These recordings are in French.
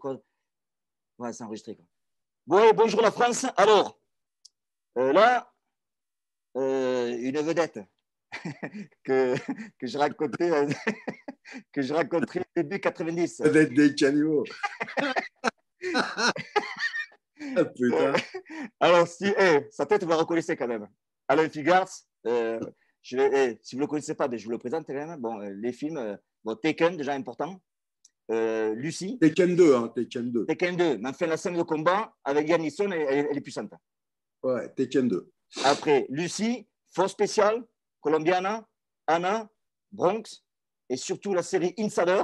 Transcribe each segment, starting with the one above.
quoi. Ouais, c'est enregistré, quoi. Bon, bonjour la France. Alors, là, une vedette que, que je racontais, que je raconterai début 90. Peut-être des caniveaux. Ah, putain. Alors, si, sa tête, vous la reconnaissez quand même. Alain Figars, si vous ne le connaissez pas, je vous le présente quand même. Bon, les films, bon, Taken, déjà important. Lucie. Tekken 2, hein, Tekken 2. Tekken 2, mais enfin, la scène de combat avec Yann Nisson, elle est puissante. Ouais, Tekken 2. Après, Lucie, Force Spéciale, Colombiana, Anna, Bronx, et surtout la série Insider,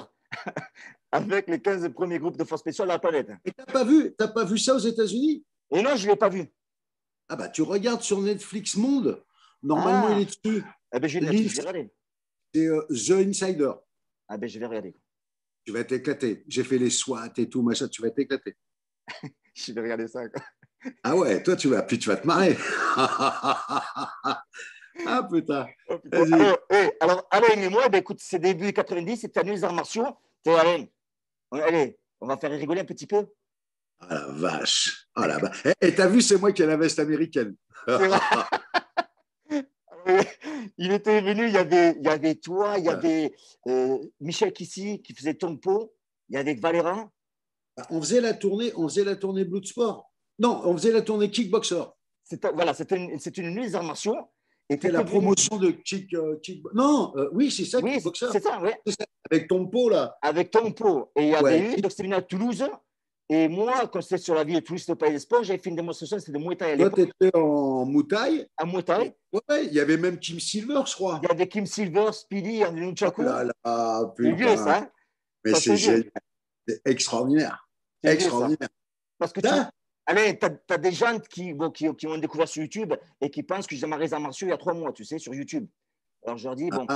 avec les 15 premiers groupes de Force Spéciale de la planète. Et t'as pas vu ça aux États-Unis? Et non, je ne l'ai pas vu. Ah bah tu regardes sur Netflix Monde, normalement il est dessus. Eh ben, je vais regarder. C'est The Insider. Ah ben, je vais regarder. Tu vas t'éclater. J'ai fait les SWAT et tout, machin, tu vas t'éclater. Je vais regarder ça, quoi. Ah ouais, toi tu vas te marrer. Ah putain. Oh, putain. Alors, Alain et moi, ben, écoute, c'est début 90, c'était à les arts martiaux. Alain, allez, on va faire rigoler un petit peu. Ah la vache. Ah la vache. Et t'as vu, c'est moi qui ai la veste américaine. Il était venu, il y avait toi, il y avait Michel Kissy qui faisait ton pot, il y avait Valéran. On faisait la tournée Bloodsport. Non, on faisait la tournée Kickboxer. Voilà, c'était une nuit des arts martiaux. C'était la promotion de Non, oui, c'est ça, oui, Kickboxer. C'est ça, oui. Avec ton pot, là. Avec ton pot. Et il y avait eu, donc c'était venu à Toulouse. Et moi, quand c'était sur la ville de Toulouse, au Palais des Sports, j'avais fait une démonstration, c'était de Muay Thai à l'époque. Toi, tu étais en Muay Thai. À Muay Thai. Ouais, il y avait même Kim Silver, je crois. Il y avait Kim Silver, Speedy, André Nunchaku. Oh là là, c'est vieux, ça. Hein. Mais c'est génial. C'est extraordinaire. C'est extraordinaire. Vieux, parce que Allez, tu as des gens qui m'ont découvert sur YouTube et qui pensent que j'ai démarré les arts martiaux il y a 3 mois, tu sais, sur YouTube. Alors, je leur dis, bon,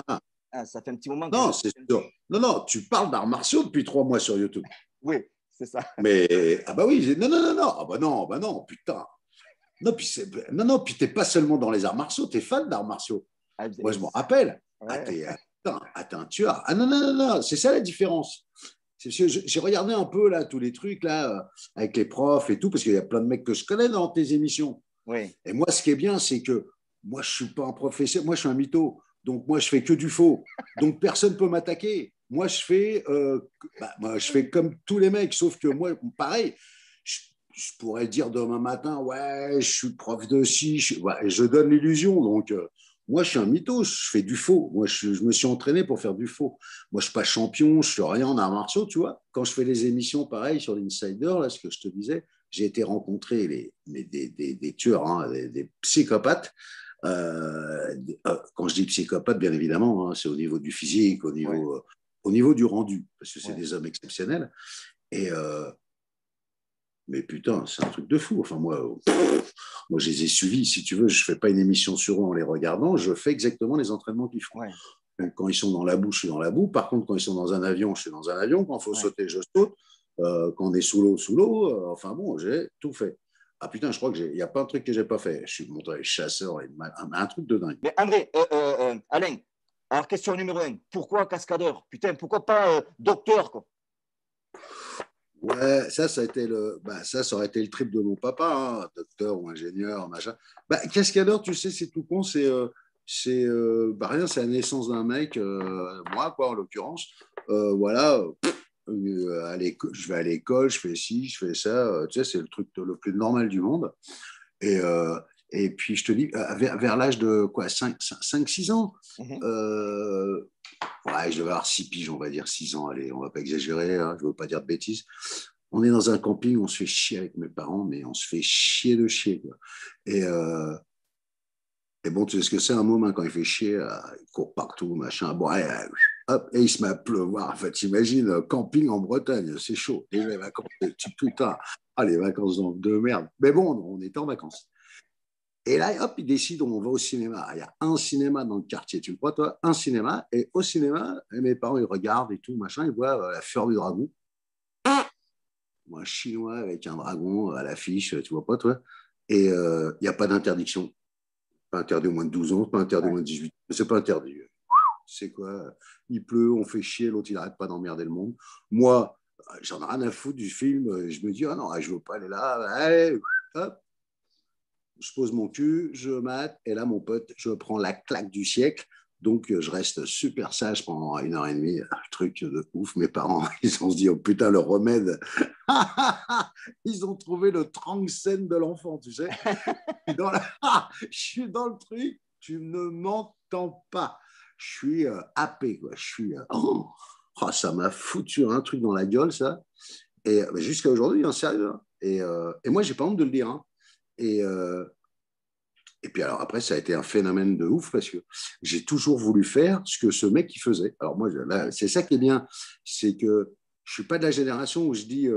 ça fait un petit moment que... Non, c'est sûr. Non, tu parles d'arts martiaux depuis 3 mois sur YouTube. Oui, c'est ça. Mais, ah bah oui, non. Ah bah non, putain. Non, puis t'es pas seulement dans les arts martiaux, t'es fan d'arts martiaux. Moi, je m'en rappelle. Ouais. T'es un tueur. Ah non, c'est ça la différence. J'ai regardé un peu là tous les trucs là avec les profs et tout parce qu'il y a plein de mecs que je connais dans tes émissions. Oui. Et moi, ce qui est bien, c'est que moi, je suis pas un professeur, moi, je suis un mytho. Donc moi, je fais que du faux. Donc personne peut m'attaquer. Moi, je fais comme tous les mecs, sauf que moi, pareil. Je pourrais dire demain matin, ouais, je suis prof de ci, je donne l'illusion. Donc, moi, je suis un mytho, je fais du faux. Moi, je me suis entraîné pour faire du faux. Moi, je ne suis pas champion, je ne suis rien en arts martiaux, tu vois. Quand je fais les émissions, pareil, sur l'Insider, là, ce que je te disais, j'ai été rencontrer des tueurs, hein, des psychopathes. Quand je dis psychopathe, bien évidemment, hein, c'est au niveau du physique, au niveau du rendu, parce que c'est des hommes exceptionnels. Mais putain, c'est un truc de fou. Enfin, moi, je les ai suivis. Si tu veux, je ne fais pas une émission sur eux en les regardant. Je fais exactement les entraînements qu'ils font. Ouais. Quand ils sont dans la boue, je suis dans la boue. Par contre, quand ils sont dans un avion, je suis dans un avion. Quand il faut sauter, je saute. Quand on est sous l'eau. Enfin bon, j'ai tout fait. Ah putain, je crois qu'il n'y a pas un truc que je n'ai pas fait. Je suis monté chasseur et un truc de dingue. Mais André, Alain, alors question numéro 1. Pourquoi cascadeur? Putain, pourquoi pas docteur, quoi? Ouais, ça aurait été le trip de mon papa, hein, docteur ou ingénieur, machin. Cascadeur, tu sais, c'est tout con, rien, c'est la naissance d'un mec, moi, quoi, en l'occurrence. Voilà, je vais à l'école, je fais ci, je fais ça, tu sais, c'est le truc le plus normal du monde. Et puis, je te dis, vers l'âge de quoi, 5-6 ans, ouais, je devais avoir 6 piges, on va dire 6 ans, allez, on va pas exagérer, hein, je veux pas dire de bêtises. On est dans un camping, on se fait chier avec mes parents, mais on se fait chier de chier, quoi. Et bon, tu sais ce que c'est un moment quand il fait chier, il court partout, machin. Bon, hop, et il se met à pleuvoir. En fait, t'imagines, camping en Bretagne, c'est chaud. Et les vacances, putain, les vacances de merde. Mais bon, on était en vacances. Et là, hop, il décide, on va au cinéma. Il y a un cinéma dans le quartier, tu me crois, toi? Un cinéma. Et au cinéma, mes parents, ils regardent et tout, machin, ils voient La Fleur du Dragon. Un Chinois avec un dragon à l'affiche, tu vois pas, toi? Et il n'y a pas d'interdiction. Pas interdit au moins de 12 ans, pas interdit au moins de 18 ans. C'est pas interdit. C'est quoi? Il pleut, on fait chier, l'autre, il n'arrête pas d'emmerder le monde. Moi, J'en ai rien à foutre du film. Je me dis, ah non, je veux pas aller là. Allez, hop, je pose mon cul, je mate, et là, mon pote, je prends la claque du siècle. Donc, je reste super sage pendant 1 heure et demie. Un truc de ouf. Mes parents, ils ont se dit, oh putain, le remède. Ils ont trouvé le Tranxène de l'enfant, tu sais. Je suis dans le truc, tu ne m'entends pas. Je suis happé, quoi. Je suis. Ça m'a foutu un truc dans la gueule, ça. Et jusqu'à aujourd'hui, hein, sérieux. Hein. Et moi, j'ai pas honte de le dire. Hein. Et, euh, et puis alors après, ça a été un phénomène de ouf parce que j'ai toujours voulu faire ce que ce mec il faisait. Alors moi, là, c'est ça qui est bien, c'est que je suis pas de la génération où je dis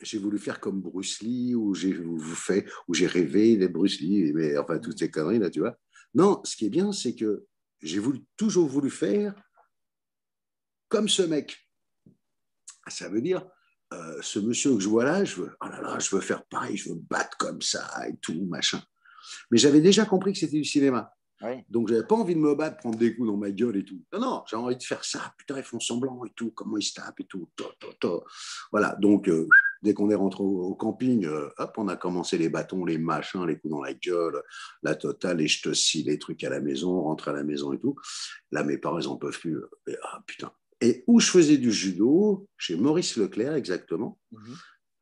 j'ai voulu faire comme Bruce Lee ou j'ai rêvé d'être Bruce Lee, mais enfin toutes ces conneries là, tu vois. Non, ce qui est bien, c'est que toujours voulu faire comme ce mec. Ça veut dire ce monsieur que je vois là, oh là là, je veux faire pareil, je veux me battre comme ça et tout machin. Mais j'avais déjà compris que c'était du cinéma. Oui. Donc, j'avais pas envie de me battre, prendre des coups dans ma gueule et tout. Non, non, j'ai envie de faire ça. Putain, ils font semblant et tout. Comment ils se tapent et tout. Voilà. Donc, dès qu'on est rentré au camping, hop, on a commencé les bâtons, les machins, les coups dans la gueule, la totale, les je te scie, les trucs à la maison, rentrer à la maison et tout. Là, mes parents, ils en peuvent plus. Putain. Et où je faisais du judo, chez Maurice Leclerc, exactement,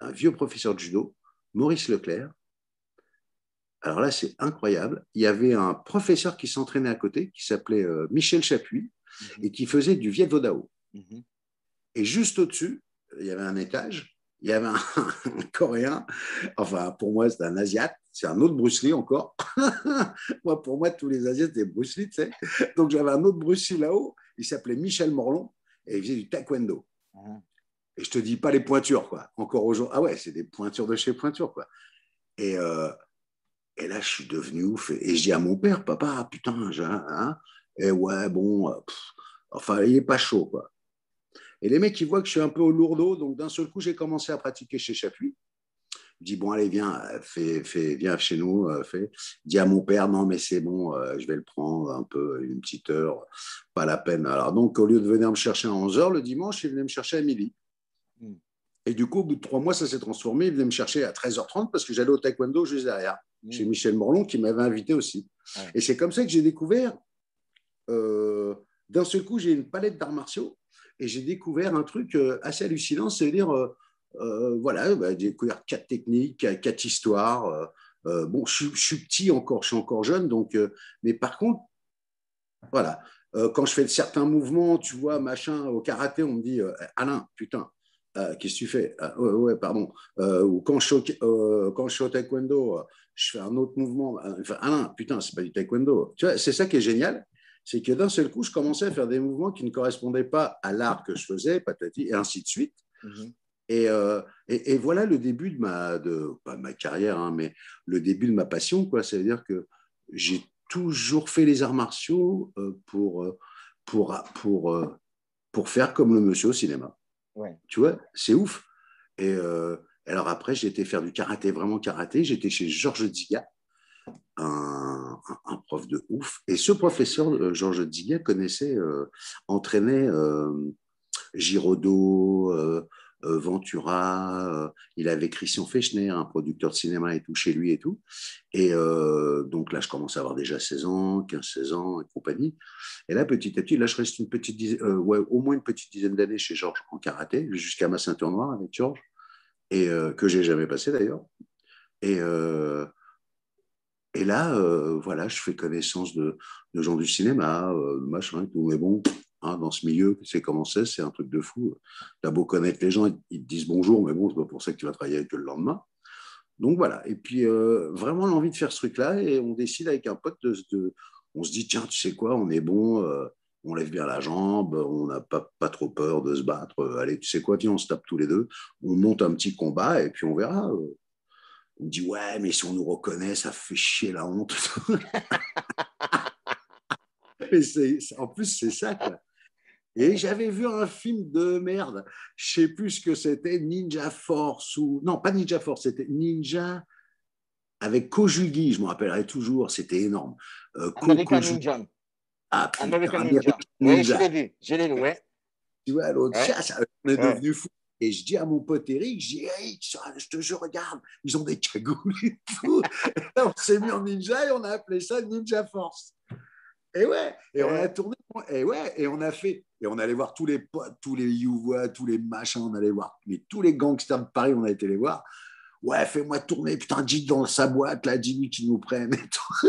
un vieux professeur de judo, Maurice Leclerc. Alors là, c'est incroyable. Il y avait un professeur qui s'entraînait à côté, qui s'appelait Michel Chapuis, et qui faisait du Viet Vo Dao. Et juste au-dessus, il y avait un étage, il y avait un Coréen, enfin, pour moi, c'était un Asiate, c'est un autre Bruce Lee encore. Pour moi, tous les Asiates, c'était Bruce Lee, tu sais. Donc, j'avais un autre Bruce Lee là-haut, il s'appelait Michel Morlon, et il faisait du taekwondo. Et je te dis pas les pointures, quoi. Encore aujourd'hui. Ah ouais, c'est des pointures de chez pointures, quoi. Et là, je suis devenu ouf. Et je dis à mon père, papa, putain, hein, et ouais, bon, enfin, il n'est pas chaud, quoi. Et les mecs, ils voient que je suis un peu au lourdeau, donc d'un seul coup, j'ai commencé à pratiquer chez Chapuis. Je dis, bon, allez, viens, viens chez nous. Dis à mon père, non, mais c'est bon, je vais le prendre un peu, une petite heure, pas la peine. Alors, donc, au lieu de venir me chercher à 11 h le dimanche, il venait me chercher à midi. Et du coup, au bout de 3 mois, ça s'est transformé. Il venait me chercher à 13h30 parce que j'allais au taekwondo juste derrière, chez Michel Morlon, qui m'avait invité aussi. Ouais. Et c'est comme ça que j'ai découvert, d'un seul coup, j'ai une palette d'arts martiaux et j'ai découvert un truc assez hallucinant, c'est-à-dire, voilà, j'ai découvert 4 techniques, 4 histoires. Bon, je suis petit encore, je suis encore jeune, donc, mais par contre, voilà, quand je fais certains mouvements, tu vois, machin, au karaté, on me dit, Alain, putain, qu'est-ce que tu fais ouais, pardon. Ou quand je suis au taekwondo, je fais un autre mouvement. Enfin, Alain, putain, c'est pas du taekwondo. Tu vois, c'est ça qui est génial, c'est que d'un seul coup, je commençais à faire des mouvements qui ne correspondaient pas à l'art que je faisais, patati, et ainsi de suite. Et voilà le début pas de ma carrière, hein, mais le début de ma passion, quoi. C'est-à-dire que j'ai toujours fait les arts martiaux pour faire comme le monsieur au cinéma. Ouais. Tu vois, c'est ouf. Et alors après, j'ai été faire du karaté, vraiment karaté. J'étais chez Georges Dziga, un prof de ouf. Et ce professeur, Georges Dziga, entraînait Giraudot, Ventura, il avait Christian Fechner, un producteur de cinéma et tout, chez lui et tout. Et donc là, je commence à avoir déjà 16 ans, 15-16 ans et compagnie. Et là, petit à petit, là, je reste au moins une petite dizaine d'années chez Georges en karaté, jusqu'à ma ceinture noire avec Georges, et que j'ai jamais passé d'ailleurs. Et là, voilà, je fais connaissance de gens du cinéma, machin et tout. Mais bon, hein, dans ce milieu, c'est comment c'est un truc de fou. T'as beau connaître les gens, ils te disent bonjour, mais bon, c'est pas pour ça que tu vas travailler avec eux le lendemain. Donc voilà. Et puis, vraiment l'envie de faire ce truc-là, et on décide avec un pote on se dit, tiens, tu sais quoi, on est bon, on lève bien la jambe, on n'a pas trop peur de se battre. Allez, tu sais quoi, viens, on se tape tous les deux, on monte un petit combat, et puis on verra. On me dit, ouais, mais si on nous reconnaît, ça fait chier la honte. Mais en plus, c'est ça, quoi. Et j'avais vu un film de merde, je ne sais plus ce que c'était, Ninja Force ou... Non, pas Ninja Force, c'était Ninja avec Kojugi, je me rappellerai toujours, c'était énorme. American Ninja. Ah, putain, American Ninja. Oui, je l'ai vu, ouais. Tu vois, l'autre, on est devenu fou. Et je dis à mon pote Eric, je dis, hey, je regarde, ils ont des cagoules et tout. Et on s'est mis en ninja et on a appelé ça Ninja Force. Et ouais, et on a tourné, et ouais, et on a fait, et on allait voir tous les potes, tous les Youvois, tous les machins, on allait voir, mais tous les gangsters de Paris, on a été les voir. Ouais, fais-moi tourner, putain, dis dans sa boîte, là, dis-lui qu'ils nous prennent et tout.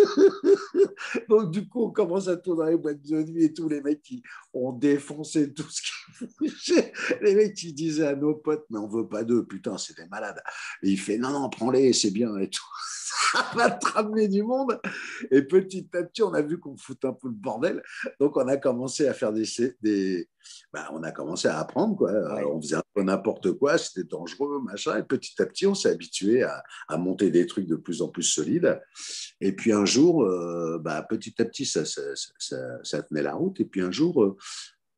Donc, du coup, on commence à tourner dans les boîtes de nuit et tout. Les mecs qui ont défoncé tout ce qui bougeait. Les mecs qui disaient à nos potes, mais on veut pas d'eux, putain, c'est des malades. Et il fait, non, non, prends-les, c'est bien et tout. Ça va te ramener du monde. Et petit à petit, on a vu qu'on fout un peu le bordel. Donc, on a commencé à faire on a commencé à apprendre, quoi. Ouais. On faisait un peu n'importe quoi, c'était dangereux, machin. Et petit à petit, on s'est habitué à monter des trucs de plus en plus solides. Et puis un jour, petit à petit, ça tenait la route. Et puis un jour,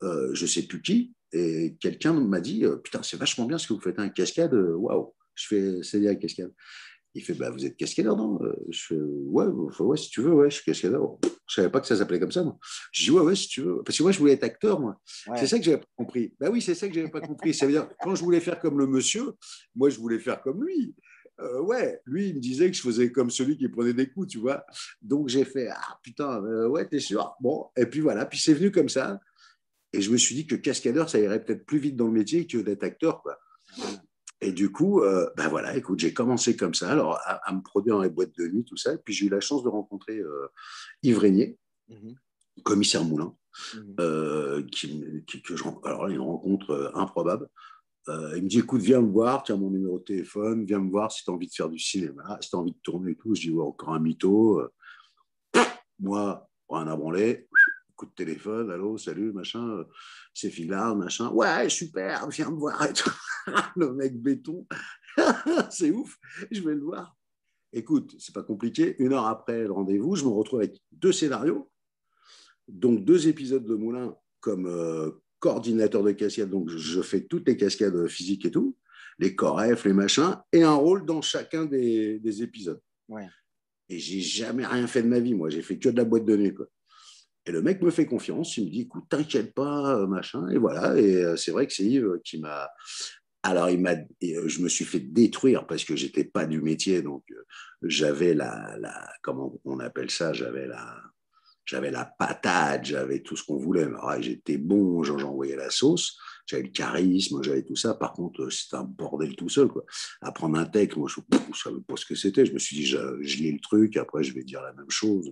je ne sais plus qui, et quelqu'un m'a dit, putain, c'est vachement bien ce que vous faites, un cascade. Waouh, je fais, c'est bien, cascade. Il fait, bah, vous êtes cascadeur, non? Je fais, ouais, si tu veux, ouais, je suis cascadeur. Je ne savais pas que ça s'appelait comme ça, moi. Je dis, ouais, si tu veux. Parce que moi, je voulais être acteur, moi. Ouais. C'est ça que je n'avais pas compris. Bah oui, c'est ça que je n'avais pas compris. Ça veut dire, quand je voulais faire comme le monsieur, moi, je voulais faire comme lui. Ouais, lui, il me disait que je faisais comme celui qui prenait des coups, tu vois. Donc, j'ai fait, ah putain, ouais, t'es sûr? Bon, et puis voilà, puis c'est venu comme ça. Et je me suis dit que cascadeur, ça irait peut-être plus vite dans le métier que d'être acteur, quoi. Et du coup, voilà, écoute, j'ai commencé comme ça, alors à me produire dans les boîtes de nuit, tout ça. Et puis j'ai eu la chance de rencontrer Yves Régnier, commissaire Moulin, alors là, une rencontre improbable. Il me dit, écoute, viens me voir, tiens mon numéro de téléphone, viens me voir si tu as envie de faire du cinéma, si tu as envie de tourner et tout. Je dis, ouais, encore un mytho. Moi, rien à branler. Coup de téléphone, allô, salut, machin, c'est Figlar, machin. Ouais, super, viens me voir et tout. Le mec béton, c'est ouf, je vais le voir. Écoute, c'est pas compliqué. 1 heure après le rendez-vous, je me retrouve avec 2 scénarios, donc 2 épisodes de Moulin comme coordinateur de cascade. Donc je fais toutes les cascades physiques et tout, les corefs, les machins, et un rôle dans chacun des épisodes. Ouais. Et j'ai jamais rien fait de ma vie, moi. J'ai fait que de la boîte de nuit, quoi. Et le mec me fait confiance, il me dit, écoute, t'inquiète pas, machin, et voilà. Et c'est vrai que c'est Yves qui m'a. Alors, je me suis fait détruire parce que j'étais pas du métier, donc j'avais comment on appelle ça, j'avais la patate, j'avais tout ce qu'on voulait. Alors, j'étais bon, j'envoyais la sauce, j'avais le charisme, j'avais tout ça. Par contre, c'était un bordel tout seul, quoi. Apprendre un texte, moi, je savais pas ce que c'était. Je me suis dit, je lis le truc, après, je vais dire la même chose,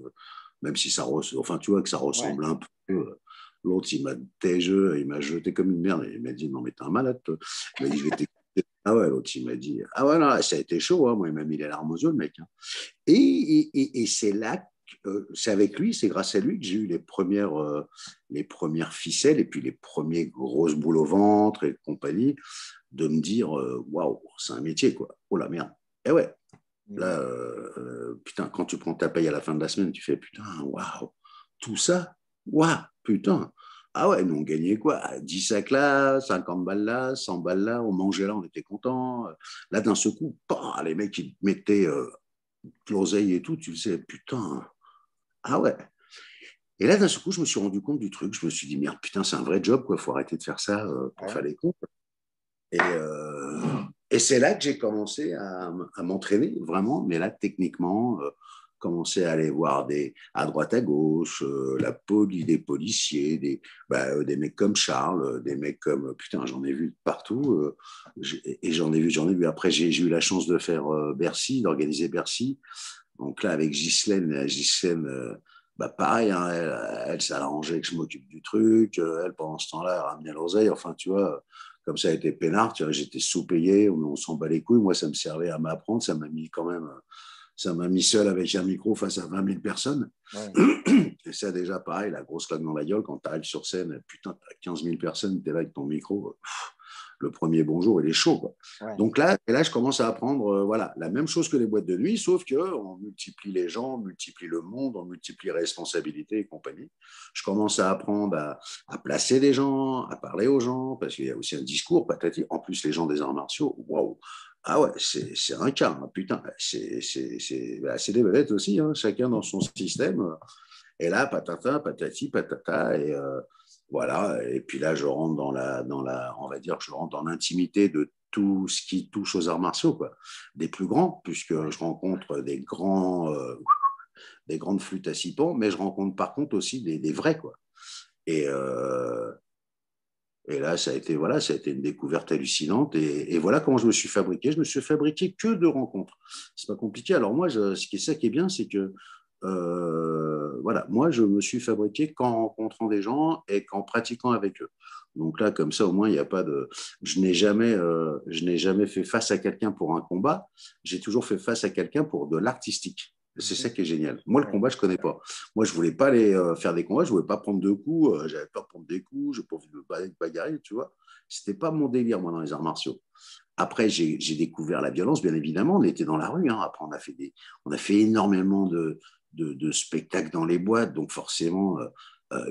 même si enfin, tu vois que ça ressemble un peu. L'autre, il m'a tégeux, il m'a jeté comme une merde. Il m'a dit, non, mais t'es un malade, toi. Il m'a dit, je vais t'écouter. Ah ouais, l'autre, il m'a dit, ah ouais, non, ça a été chaud, hein. Moi, il m'a mis les larmes aux yeux, le mec. Hein. Et c'est là, c'est avec lui, c'est grâce à lui que j'ai eu les premières ficelles et puis les premiers grosses boules au ventre et compagnie, de me dire, waouh, c'est un métier, quoi. Oh la merde. Et ouais, là, putain, quand tu prends ta paye à la fin de la semaine, tu fais, putain, waouh, tout ça, waouh, putain. Ah ouais, nous on gagnait quoi? 10 sacs là, 50 balles là, 100 balles là, on mangeait là, on était content. Là, d'un seul coup, les mecs, ils mettaient l'oseille et tout, tu sais, putain, ah ouais. Et là, d'un seul coup, je me suis rendu compte du truc. Je me suis dit, merde, putain, c'est un vrai job, quoi. Faut arrêter de faire ça pour faire les cons. Et c'est là que j'ai commencé à m'entraîner, vraiment. Mais là, techniquement, commencer à aller voir à droite, à gauche, la police, des policiers, des mecs comme Charles, des mecs comme, putain, j'en ai vu partout. Et j'en ai vu. Après, j'ai eu la chance de faire Bercy, d'organiser Bercy. Donc là, avec Ghislaine, pareil, hein, elle ça l'arrangeait que je m'occupe du truc. Elle, pendant ce temps-là, elle ramenait l'oseille. Enfin, tu vois, comme ça, elle était peinard. Tu vois, j'étais sous-payé, on s'en bat les couilles. Moi, ça me servait à m'apprendre. Ça m'a mis quand même, ça m'a mis seul avec un micro face à 20 000 personnes. Ouais. Et ça, déjà, pareil, la grosse claque dans la gueule. Quand tu arrives sur scène, putain, tu as 15 000 personnes, tu es là avec ton micro. Le premier bonjour, il est chaud, quoi. Ouais. Donc là, je commence à apprendre voilà, la même chose que les boîtes de nuit, sauf qu'on multiplie les gens, on multiplie le monde, on multiplie les responsabilités et compagnie. Je commence à apprendre à placer des gens, à parler aux gens, parce qu'il y a aussi un discours, patati. En plus, les gens des arts martiaux, waouh! Ah ouais, c'est un cas, hein, putain. C'est des belettes aussi, hein, chacun dans son système. Et là, patata, patati, patata, Voilà, et puis là, je rentre on va dire, je rentre dans l'intimité de tout ce qui touche aux arts martiaux, quoi. Des plus grands, puisque je rencontre des grandes flûtes à six tons, mais je rencontre par contre aussi des vrais, quoi. Et, euh, et là, voilà, ça a été une découverte hallucinante. Et voilà comment je me suis fabriqué. Je me suis fabriqué que de rencontres. C'est pas compliqué. Alors moi, ça qui est bien, c'est que voilà, moi, je me suis fabriqué qu'en rencontrant des gens et qu'en pratiquant avec eux. Donc là, comme ça, au moins, il n'y a pas de. Je n'ai jamais fait face à quelqu'un pour un combat. J'ai toujours fait face à quelqu'un pour de l'artistique. C'est ça qui est génial. Moi, le combat, je ne connais pas. Moi, je ne voulais pas aller faire des combats, je ne voulais pas prendre deux coups, j'avais peur de prendre des coups, je n'ai pas envie de me bagarrer, tu vois. Ce n'était pas mon délire, moi, dans les arts martiaux. Après, j'ai découvert la violence, bien évidemment. On était dans la rue. Hein. Après, on a fait énormément de spectacles dans les boîtes. Donc, forcément,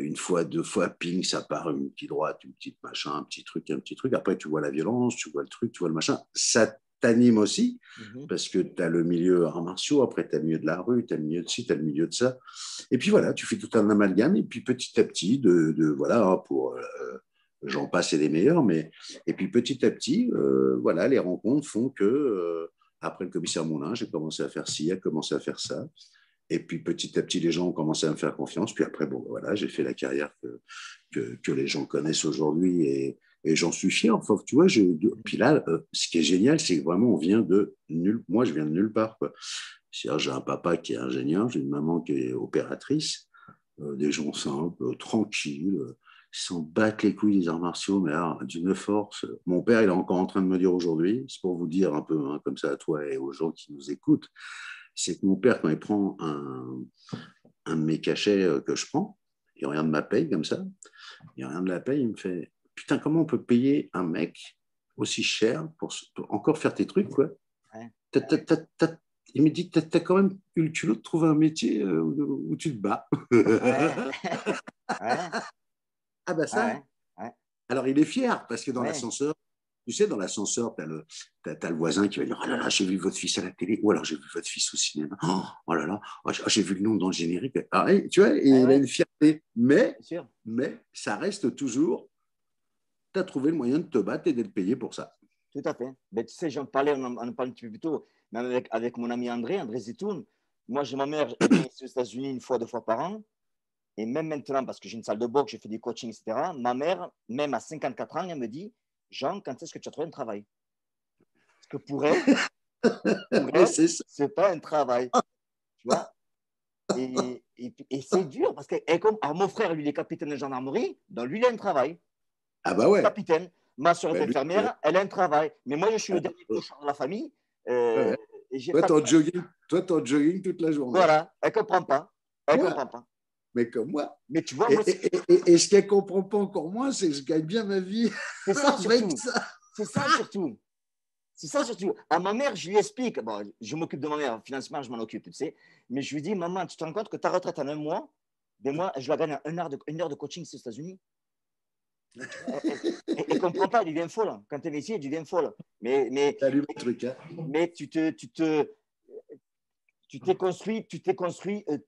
une fois, deux fois, ping, ça part une petite droite, une petite machin, un petit truc, un petit truc. Après, tu vois la violence, tu vois le truc, tu vois le machin. Ça t'anime aussi, parce que tu as le milieu arts martiaux, après, tu as le milieu de la rue, tu as le milieu de ci, tu as le milieu de ça. Et puis voilà, tu fais tout un amalgame. Et puis, petit à petit, voilà, hein, j'en passe et des meilleurs, mais et puis petit à petit, voilà, les rencontres font que après le commissaire Moulin, j'ai commencé à faire ci, à commencer à faire ça. Et puis petit à petit, les gens ont commencé à me faire confiance. Puis après, bon, voilà, j'ai fait la carrière que les gens connaissent aujourd'hui et j'en suis fier. Enfin, tu vois, puis là, ce qui est génial, c'est que vraiment, on vient de nulle. Moi, je viens de nulle part, quoi. C'est-à-dire, j'ai un papa qui est ingénieur, j'ai une maman qui est opératrice, des gens simples, tranquilles, s'en battent les couilles des arts martiaux, mais alors, d'une force. Mon père, il est encore en train de me dire aujourd'hui, c'est pour vous dire un peu, hein, comme ça à toi et aux gens qui nous écoutent, c'est que mon père, quand il prend un de mes cachets que je prends, il regarde ma paye comme ça, il regarde la paye, il me fait putain, comment on peut payer un mec aussi cher pour encore faire tes trucs, quoi. Ouais. Il me dit, t'as quand même eu le culot de trouver un métier où tu te bats. Ouais. Ouais. Ah bah ça. Ouais. Ouais. Alors il est fier parce que dans Ouais. l'ascenseur, tu sais, dans l'ascenseur, t'as le voisin qui va dire, oh là là, j'ai vu votre fils à la télé, ou alors j'ai vu votre fils au cinéma, oh là là, oh, j'ai vu le nom dans le générique. Ah, tu vois, Ouais, il a ouais, une fierté, mais, bien sûr. mais ça reste toujours, tu as trouvé le moyen de te battre et d'être payé pour ça. Tout à fait. Ben, tu sais, j'en parlais, on en parlait un petit peu plus tôt, même avec mon ami André Zitoun. Moi, j'ai ma mère, elle vient ici aux États-Unis une fois, deux fois par an. Et même maintenant, parce que j'ai une salle de boxe, j'ai fait des coachings, etc., ma mère, même à 54 ans, elle me dit, Jean, quand est-ce que tu as trouvé un travail? Parce que pour Mais elle, c'est ça. c'est pas un travail. Tu vois? Et c'est dur, parce que alors, mon frère, lui, il est capitaine de gendarmerie, donc lui, il a un travail. Ah bah ouais. Capitaine. Ma soeur est Bah, lui, infirmière, elle a un travail. Mais moi, je suis le dernier ouais. clochard de la famille euh, Ouais. et j'ai Toi, pas t'es de en travail. jogging, toi, en jogging toute la journée. Voilà, elle comprend pas. Elle Moi, comprend pas. mais comme moi. Mais tu vois, Et, moi, et ce qu'elle ne comprend pas encore moins, c'est que je gagne bien ma vie c'est ça avec surtout. ça. C'est ça surtout. C'est ça surtout. À ma mère, je lui explique. Bon, je m'occupe de ma mère, financièrement, je m'en occupe, tu sais. Mais je lui dis, maman, tu te rends compte que ta retraite en un mois, des mois, je la gagne en une heure de coaching ici aux États-Unis. Tu vois, elle ne comprend pas, elle devient folle. Quand elle est ici, elle devient folle. Mais, mais, Salut mon truc. Hein. mais tu t'es construit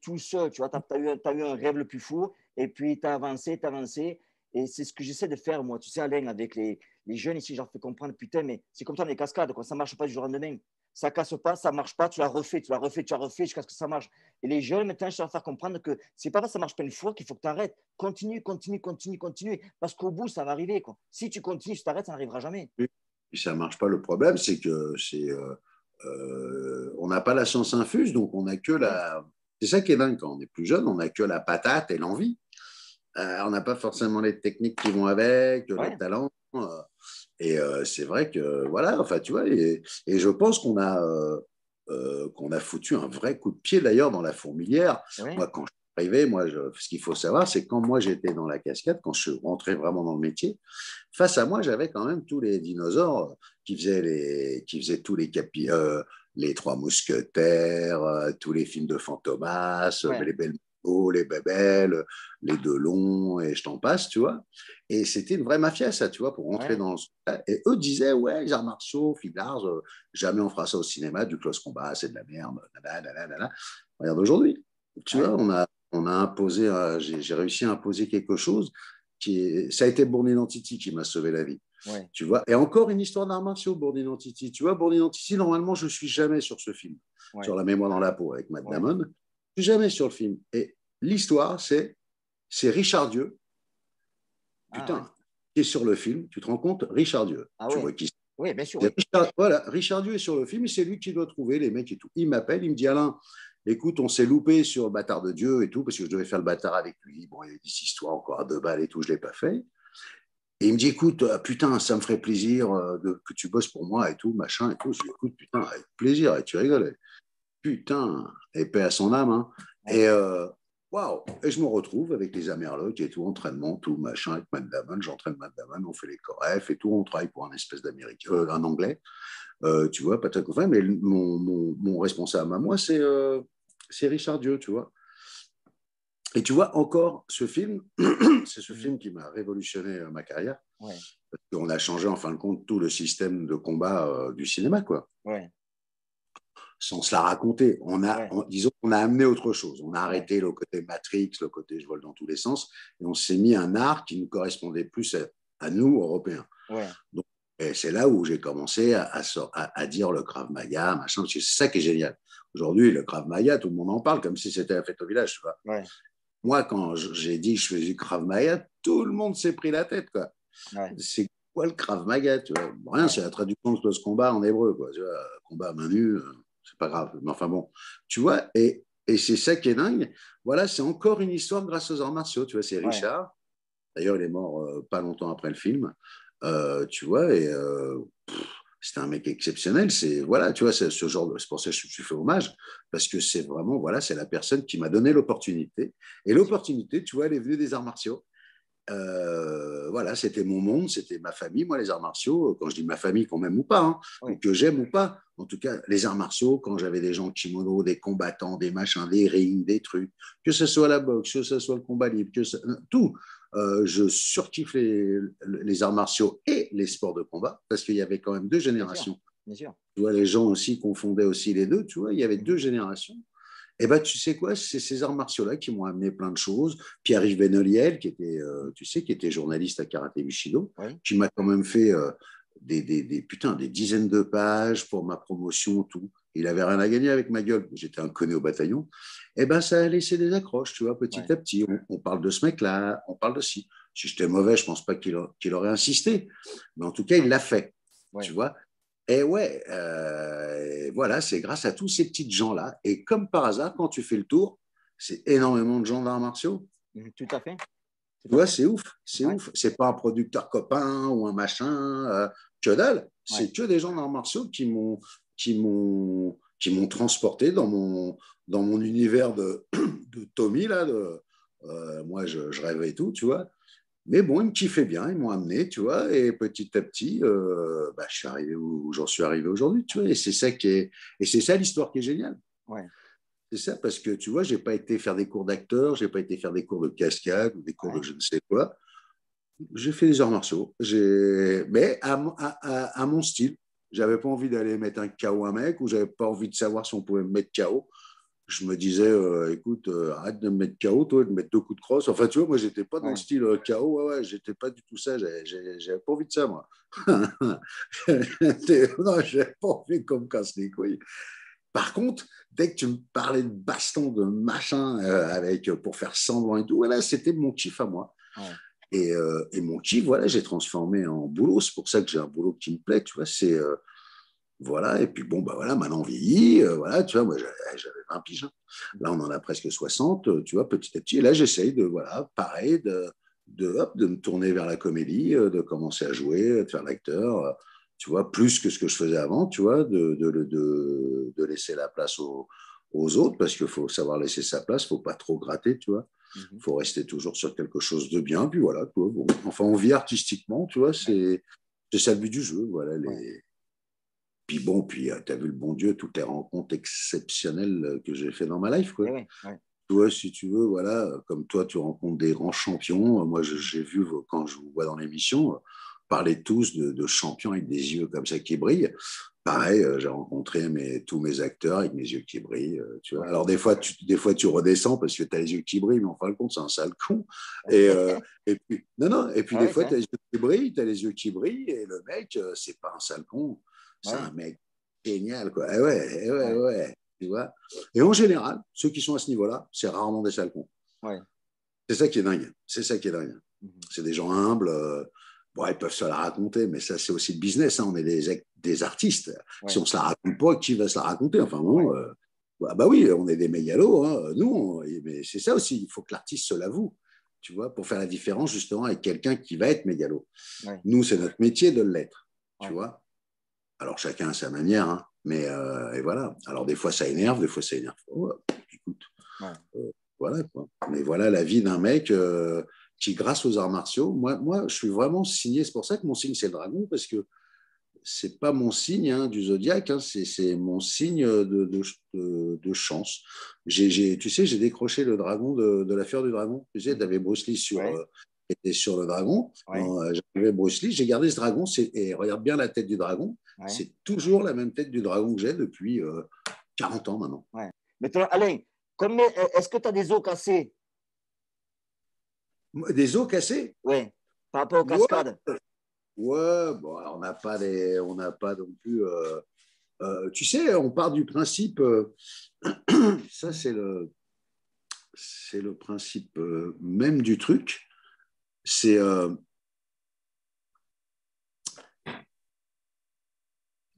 tout seul. Tu vois, as eu un rêve le plus fou et puis tu as avancé, tu as avancé. Et c'est ce que j'essaie de faire, moi. Tu sais, Alain, avec les jeunes ici, je leur fais comprendre, putain, mais c'est comme ça les cascades, quoi. Ça ne marche pas du jour au lendemain. Ça casse pas, ça ne marche pas, tu l'as refait, tu l'as refait, tu l'as refait jusqu'à ce que ça marche. Et les jeunes, maintenant, je leur faire comprendre que c'est pas parce que ça marche pas une fois qu'il faut que tu arrêtes. Continue, continue, continue, continue. Parce qu'au bout, ça va arriver, quoi. Si tu continues, si tu arrêtes, ça n'arrivera jamais. Et ça ne marche pas. Le problème, c'est que on n'a pas la science infuse, donc on n'a que Ouais, la. C'est ça qui est dingue quand on est plus jeune, on n'a que la patate et l'envie. On n'a pas forcément les techniques qui vont avec, le ouais, talent. C'est vrai que, voilà, enfin, tu vois, et je pense qu'on a foutu un vrai coup de pied d'ailleurs dans la fourmilière. ouais, Moi, quand je suis arrivé, ce qu'il faut savoir, c'est que quand moi j'étais dans la cascade, quand je suis rentré vraiment dans le métier, face à moi, j'avais quand même tous les dinosaures qui faisaient tous les Trois Mousquetaires, tous les films de Fantomas, ouais. les Belles les Bébelles, les Delon, et je t'en passe, tu vois. Et c'était une vraie mafia, ça, tu vois, pour rentrer Ouais. dans ce... Et eux disaient, ouais, les arts martiaux, Figlars, jamais on fera ça au cinéma, du close combat, c'est de la merde. Nanana. Regarde aujourd'hui, tu vois, Ouais. on a imposé, j'ai réussi à imposer quelque chose ça a été Bourne Identity qui m'a sauvé la vie. Ouais. Tu vois, et encore une histoire d'arts martiaux, Bourne Identity. Tu vois, Bourne Identity, normalement, je ne suis jamais sur ce film, Ouais. sur La mémoire dans la peau avec Matt Ouais. Damon. Je ne suis jamais sur le film. Et l'histoire, c'est Richard Dieu, putain, qui est sur le film. Tu te rends compte, Richard Dieu. Tu vois qui c'est. Oui, bien sûr. Oui. Richard Dieu est sur le film et c'est lui qui doit trouver les mecs et tout. Il m'appelle, il me dit Alain, écoute, on s'est loupé sur le bâtard de Dieu et tout, parce que je devais faire le bâtard avec lui. Bon, il y a des histoires encore à 2 balles et tout, je ne l'ai pas fait. Et il me dit, écoute, putain, ça me ferait plaisir que tu bosses pour moi et tout, machin et tout. Je lui dis, écoute, putain, avec plaisir, et tu rigoles. Putain, et paix à son âme. Hein. Ouais. Et waouh, et je me retrouve avec les Amerlocs et tout, entraînement, tout, machin, avec Matt Damon. J'entraîne Matt Damon, on fait les corefs et tout, on travaille pour un espèce d'Américain, un Anglais. Tu vois, pas très confrère, mais mon responsable à moi, c'est Richard Dieu, tu vois. Et tu vois, encore, ce film, c'est ce film qui m'a révolutionné ma carrière. Ouais. Parce qu'on a changé, en fin de compte, tout le système de combat du cinéma, quoi. Ouais. Sans se la raconter. Disons qu'on a amené autre chose. On a arrêté le côté Matrix, le côté je vole dans tous les sens, et on s'est mis un art qui nous correspondait plus à nous, Européens. Ouais. Donc, et c'est là où j'ai commencé à dire le Krav Maga, machin, parce que c'est ça qui est génial. Aujourd'hui, le Krav Maga, tout le monde en parle comme si c'était la fête au village, tu vois. Ouais. Moi, quand j'ai dit que je faisais du Krav Maga, tout le monde s'est pris la tête, quoi. Ouais. C'est quoi le Krav Maga, tu vois? Rien, ouais. C'est la traduction de ce combat en hébreu, quoi. Tu vois, combat à main nue, c'est pas grave. Mais enfin bon, tu vois, et c'est ça qui est dingue. Voilà, c'est encore une histoire grâce aux arts martiaux, tu vois. C'est Richard. Ouais. D'ailleurs, il est mort pas longtemps après le film, tu vois, et c'était un mec exceptionnel. C'est voilà, tu vois, c'est ce genre de, c'est pour ça que je fais hommage parce que c'est vraiment voilà, c'est la personne qui m'a donné l'opportunité. Et l'opportunité, tu vois, elle est venue des arts martiaux. Voilà, c'était mon monde, c'était ma famille, moi, les arts martiaux. Quand je dis ma famille, qu'on m'aime ou pas, hein, oui. Ou que j'aime ou pas, en tout cas, les arts martiaux, quand j'avais des gens en kimono, des combattants, des machins, des rings, des trucs, que ce soit la boxe, que ce soit le combat libre, tout. Je surkiffe les arts martiaux et les sports de combat parce qu'il y avait quand même 2 générations. Bien sûr. Tu vois, les gens aussi confondaient aussi les deux, tu vois, il y avait 2 générations. Et ben, tu sais quoi, c'est ces arts martiaux-là qui m'ont amené plein de choses. Pierre-Yves Benoliel, qui était, tu sais, qui était journaliste à Karaté Bushido, oui. Qui m'a quand même fait des dizaines de pages pour ma promotion, tout. Il avait rien à gagner avec ma gueule. J'étais inconnu au bataillon. Et ben, ça a laissé des accroches, tu vois, petit à petit. On parle de ce mec-là, on parle de ci. Si j'étais mauvais, je pense pas qu'il aurait insisté. Mais en tout cas, il l'a fait, tu vois. Et ouais, voilà, c'est grâce à tous ces petits gens-là. Et comme par hasard, quand tu fais le tour, c'est énormément de gens d'arts martiaux. Tout à fait. Tu vois, c'est ouf, c'est ouf. C'est pas un producteur copain ou un machin, que dalle. C'est que des gens d'arts martiaux qui m'ont transporté dans mon univers de Tommy, là. Moi, je rêvais et tout, tu vois. Mais bon, ils me kiffaient bien, ils m'ont amené, tu vois, et petit à petit, je suis arrivé où j'en suis arrivé aujourd'hui, tu vois, et c'est ça l'histoire qui est géniale. Ouais. C'est ça, parce que, tu vois, j'ai pas été faire des cours d'acteur, j'ai pas été faire des cours de cascade ou des cours de je ne sais quoi. J'ai fait des arts martiaux, mais à mon style. J'avais pas envie d'aller mettre un KO à un mec, ou j'avais pas envie de savoir si on pouvait me mettre KO. Je me disais, écoute, arrête de me mettre KO, toi, de me mettre 2 coups de crosse. Enfin, tu vois, moi, j'étais pas dans le style KO, j'étais pas du tout ça. J'avais pas envie de ça, moi. Non, j'avais pas envie qu'on me casse les couilles. Par contre, dès que tu me parlais de baston, de machin, pour faire semblant et tout, voilà, c'était mon kiff à moi. Ouais. Et mon kiff, voilà, j'ai transformé en boulot. C'est pour ça que j'ai un boulot qui me plaît, tu vois, c'est... voilà, et puis bon, voilà, maintenant on vieillit, voilà, tu vois, moi j'avais 20 piges, hein. Là on en a presque 60, tu vois, petit à petit, et là j'essaye pareil, de me tourner vers la comédie, de commencer à jouer, de faire l'acteur, tu vois, plus que ce que je faisais avant, tu vois, de laisser la place aux autres, parce qu'il faut savoir laisser sa place, il ne faut pas trop gratter, tu vois, il faut rester toujours sur quelque chose de bien, puis voilà, tu vois, bon. Enfin on vit artistiquement, tu vois, c'est ça le but du jeu, voilà, Puis bon, tu as vu le bon Dieu, toutes les rencontres exceptionnelles que j'ai fait dans ma life, quoi. Tu vois, si tu veux, voilà, comme toi, tu rencontres des grands champions. Moi, j'ai vu, quand je vous vois dans l'émission, parler tous de champions avec des yeux comme ça qui brillent. Pareil, j'ai rencontré tous mes acteurs avec mes yeux qui brillent. Tu vois. Alors, des fois, tu redescends parce que tu as les yeux qui brillent, mais en fin de compte, c'est un sale con. Et puis, non, et puis Ah des ouais, fois, tu as tiens. les yeux qui brillent, tu as les yeux qui brillent, et le mec, c'est pas un sale con. C'est Ouais, un mec génial, quoi. Ouais, ouais, ouais. Tu vois. Et en général, ceux qui sont à ce niveau-là, c'est rarement des sales cons. ouais. C'est ça qui est dingue. C'est ça qui est dingue. Mhm. C'est des gens humbles. Bon, ils peuvent se la raconter, mais ça, c'est aussi le business. Hein. On est des artistes. Si Ouais, on se la raconte pas, qui va se la raconter? Enfin, bon, ouais, bah oui, on est des mégalos. Hein. Nous, mais c'est ça aussi. Il faut que l'artiste se l'avoue, tu vois, pour faire la différence justement avec quelqu'un qui va être mégalo. ouais, Nous, c'est notre métier de l'être, tu ouais, vois. Alors, chacun a sa manière, hein. Mais et voilà. Alors, des fois, ça énerve, des fois, ça énerve. Oh, écoute, ouais. voilà, quoi. Mais voilà la vie d'un mec qui, grâce aux arts martiaux, moi, je suis vraiment signé. C'est pour ça que mon signe, c'est le dragon, parce que c'est pas mon signe hein, du zodiaque, hein, c'est mon signe de chance. Tu sais, j'ai décroché le dragon de l'affaire du dragon. Tu sais, tu Mhm. avais Bruce Lee Ouais, était sur le dragon. ouais, J'avais Bruce Lee, j'ai gardé ce dragon, et regarde bien la tête du dragon. ouais, C'est toujours la même tête du dragon que j'ai depuis 40 ans maintenant. ouais. Maintenant, Alain, est-ce que tu as des os cassés? Des os cassés? Ouais, par rapport aux Ouais, cascades. ouais, bon, on n'a pas non plus. Tu sais, on part du principe. Ça, c'est le principe même du truc. C'est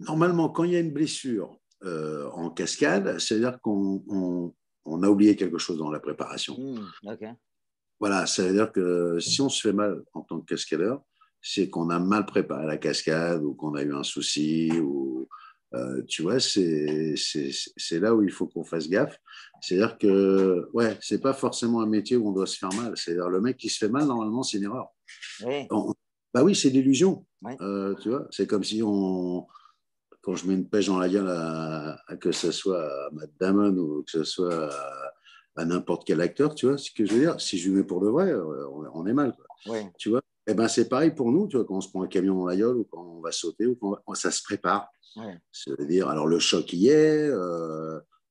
normalement quand il y a une blessure en cascade, c'est-à-dire on a oublié quelque chose dans la préparation. Ok. Voilà, ça veut dire que si on se fait mal en tant que cascadeur, c'est qu'on a mal préparé la cascade ou qu'on a eu un souci ou tu vois, c'est là où il faut qu'on fasse gaffe. C'est-à-dire que ouais, c'est pas forcément un métier où on doit se faire mal. C'est-à-dire le mec qui se fait mal normalement c'est une erreur. Oui, Bah oui, c'est l'illusion. oui, Tu vois, c'est comme si quand je mets une pêche dans la gueule, que ce soit à Matt Damon ou que ce soit à n'importe quel acteur, tu vois ce que je veux dire? Si je lui mets pour de vrai, on est mal, quoi. oui, Tu vois? Eh ben, c'est pareil pour nous, tu vois, quand on se prend un camion dans la gueule ou quand on va sauter ou ça se prépare. oui, C'est-à-dire, alors le choc y est,